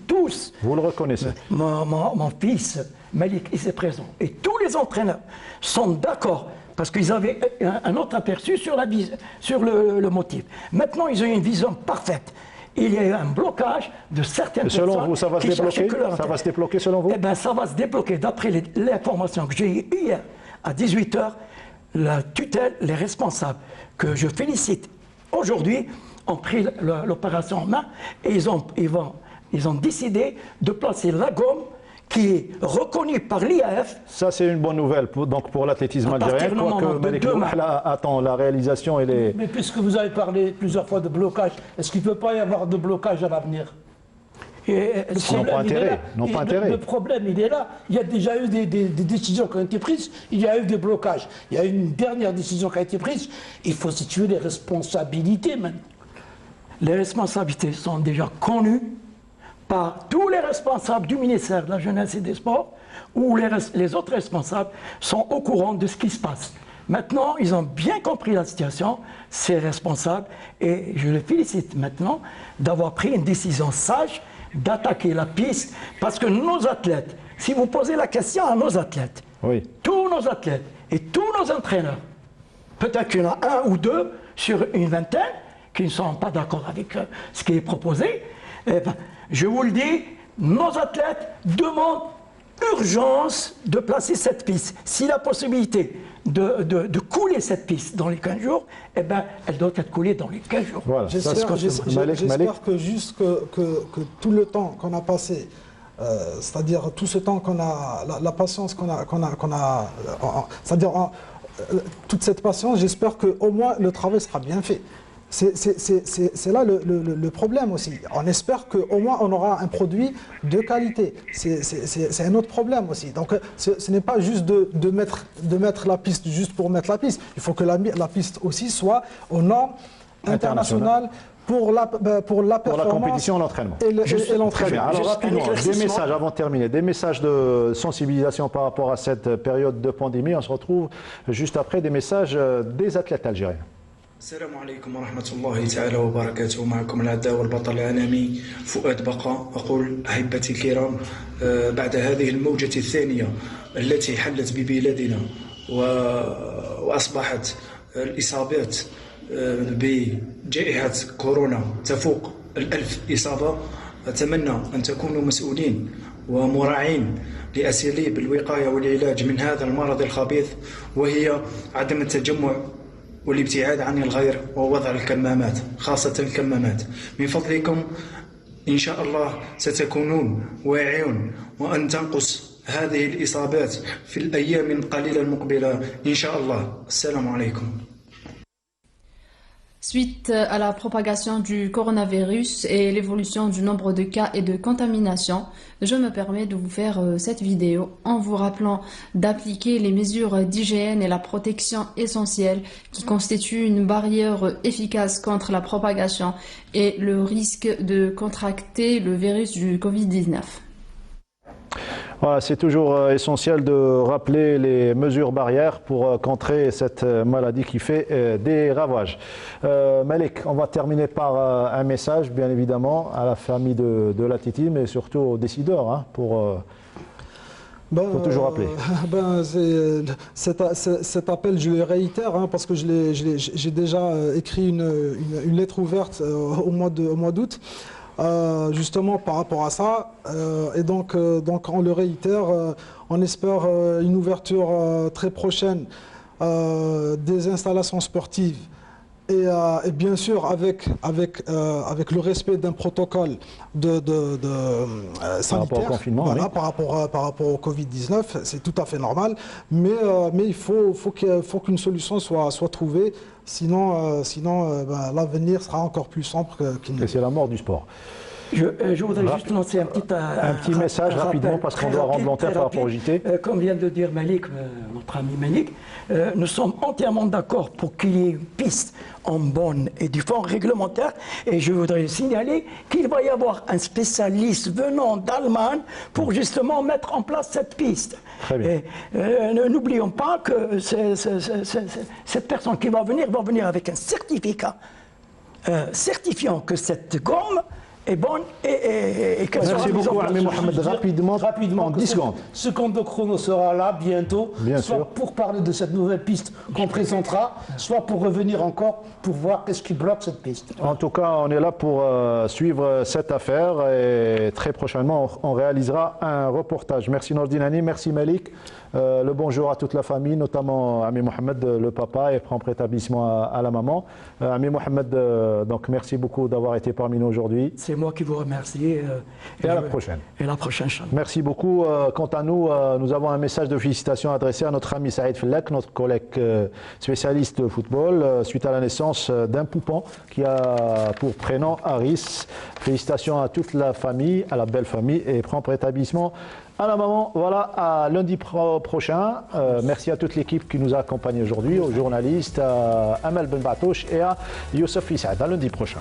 tous. Vous le reconnaissez. Mon fils, Malik, il est présent. Et tous les entraîneurs sont d'accord parce qu'ils avaient un autre aperçu sur le motif. Maintenant, ils ont une vision parfaite. Il y a eu un blocage de certaines personnes. Selon vous, ça va se débloquer ? Ça va se débloquer selon vous ? Eh bien, ça va se débloquer. D'après l'information que j'ai eue hier à 18h, la tutelle, les responsables, que je félicite aujourd'hui, ont pris l'opération en main et ils ont décidé de placer la gomme qui est reconnue par l'IAF. Ça, c'est une bonne nouvelle donc pour l'athlétisme algérien. Quoique Malik Louahla attend la réalisation et les... Mais puisque vous avez parlé plusieurs fois de blocage, est-ce qu'il ne peut pas y avoir de blocage à l'avenir ? N'ont pas intérêt. Le problème, il est là. Il y a déjà eu des décisions qui ont été prises, il y a eu des blocages. Il y a eu une dernière décision qui a été prise. Il faut situer les responsabilités maintenant. Les responsabilités sont déjà connues par tous les responsables du ministère de la Jeunesse et des Sports, ou les autres responsables sont au courant de ce qui se passe. Maintenant, ils ont bien compris la situation, ces responsables, et je les félicite maintenant d'avoir pris une décision sage d'attaquer la piste, parce que nos athlètes, si vous posez la question à nos athlètes, tous nos athlètes et tous nos entraîneurs, peut-être qu'il y en a un ou deux sur une vingtaine qui ne sont pas d'accord avec ce qui est proposé, eh ben, je vous le dis, nos athlètes demandent urgence de placer cette piste. Si la possibilité de couler cette piste dans les 15 jours, eh ben, elle doit être coulée dans les 15 jours. Voilà. J'espère que juste que tout le temps qu'on a passé, c'est-à-dire tout ce temps qu'on a, la patience qu'on a, c'est-à-dire toute cette patience, j'espère qu'au moins le travail sera bien fait. C'est là le problème aussi. On espère qu'au moins on aura un produit de qualité. C'est un autre problème aussi. Donc ce n'est pas juste de mettre la piste juste pour mettre la piste. Il faut que la piste aussi soit aux normes internationales pour la performance. Pour la compétition et l'entraînement. Et l'entraînement. Alors rapidement, des messages avant de terminer, des messages de sensibilisation par rapport à cette période de pandémie. On se retrouve juste après des messages des athlètes algériens. السلام عليكم ورحمة الله تعالى وبركاته. معكم العداء والبطل العالمي فؤاد بقا. أقول أحبتي الكرام، بعد هذه الموجة الثانية التي حلت ببلادنا وأصبحت الإصابات بجائحة كورونا تفوق 1000 إصابة، أتمنى أن تكونوا مسؤولين ومراعين لأساليب الوقاية والعلاج من هذا المرض الخبيث، وهي عدم التجمع والابتعاد عن الغير ووضع الكمامات، خاصة الكمامات. من فضلكم إن شاء الله ستكونون واعيون وأن تنقص هذه الإصابات في الأيام القليلة المقبلة إن شاء الله. السلام عليكم. Suite à la propagation du coronavirus et l'évolution du nombre de cas et de contaminations, je me permets de vous faire cette vidéo en vous rappelant d'appliquer les mesures d'hygiène et la protection essentielle qui constituent une barrière efficace contre la propagation et le risque de contracter le virus du Covid-19. Voilà, c'est toujours essentiel de rappeler les mesures barrières pour contrer cette maladie qui fait des ravages. Malik, on va terminer par un message, bien évidemment, à la famille de l'athlétisme, mais surtout aux décideurs, hein, faut toujours rappeler. Cet appel, je le réitère, hein, parce que j'ai déjà écrit une lettre ouverte au mois d'août. Justement par rapport à ça, et donc on le réitère, on espère une ouverture très prochaine des installations sportives et bien sûr avec le respect d'un protocole sanitaire par rapport au Covid-19, c'est tout à fait normal, mais il faut qu'une solution soit trouvée. Sinon, l'avenir sera encore plus sombre qu'il n'est. Et c'est la mort du sport. Je voudrais juste lancer un petit message rapidement parce qu'on doit rendre l'antenne par rapport au JT. Comme vient de le dire Malik, notre ami Malik, nous sommes entièrement d'accord pour qu'il y ait une piste en bonne et due forme réglementaire. Et je voudrais signaler qu'il va y avoir un spécialiste venant d'Allemagne pour justement mettre en place cette piste. Très bien. N'oublions pas que cette personne qui va venir avec un certificat certifiant que cette gomme est bonne et qu'elle sera mise en place. Mohamed, rapidement, en 10 secondes. Ce compte de chrono sera là bientôt, soit pour parler de cette nouvelle piste qu'on présentera, soit pour revenir encore pour voir qu'est-ce qui bloque cette piste. En tout cas, on est là pour suivre cette affaire et très prochainement, on réalisera un reportage. Merci Nordinani, merci Malik. Le bonjour à toute la famille, notamment Ami Mohamed, le papa, et prompt rétablissement à la maman. Ami Mohamed, donc merci beaucoup d'avoir été parmi nous aujourd'hui. C'est moi qui vous remercie. Et à la prochaine. Et à la prochaine. Merci beaucoup. Quant à nous, nous avons un message de félicitations adressé à notre ami Saïd Fellek, notre collègue spécialiste de football, suite à la naissance d'un poupon qui a pour prénom Aris. Félicitations à toute la famille, à la belle famille, et prompt rétablissement à la maman. Voilà, à lundi prochain. Merci à toute l'équipe qui nous a accompagnés aujourd'hui, aux journalistes, à Amal Ben Batouche et à Youssef Issad. À lundi prochain.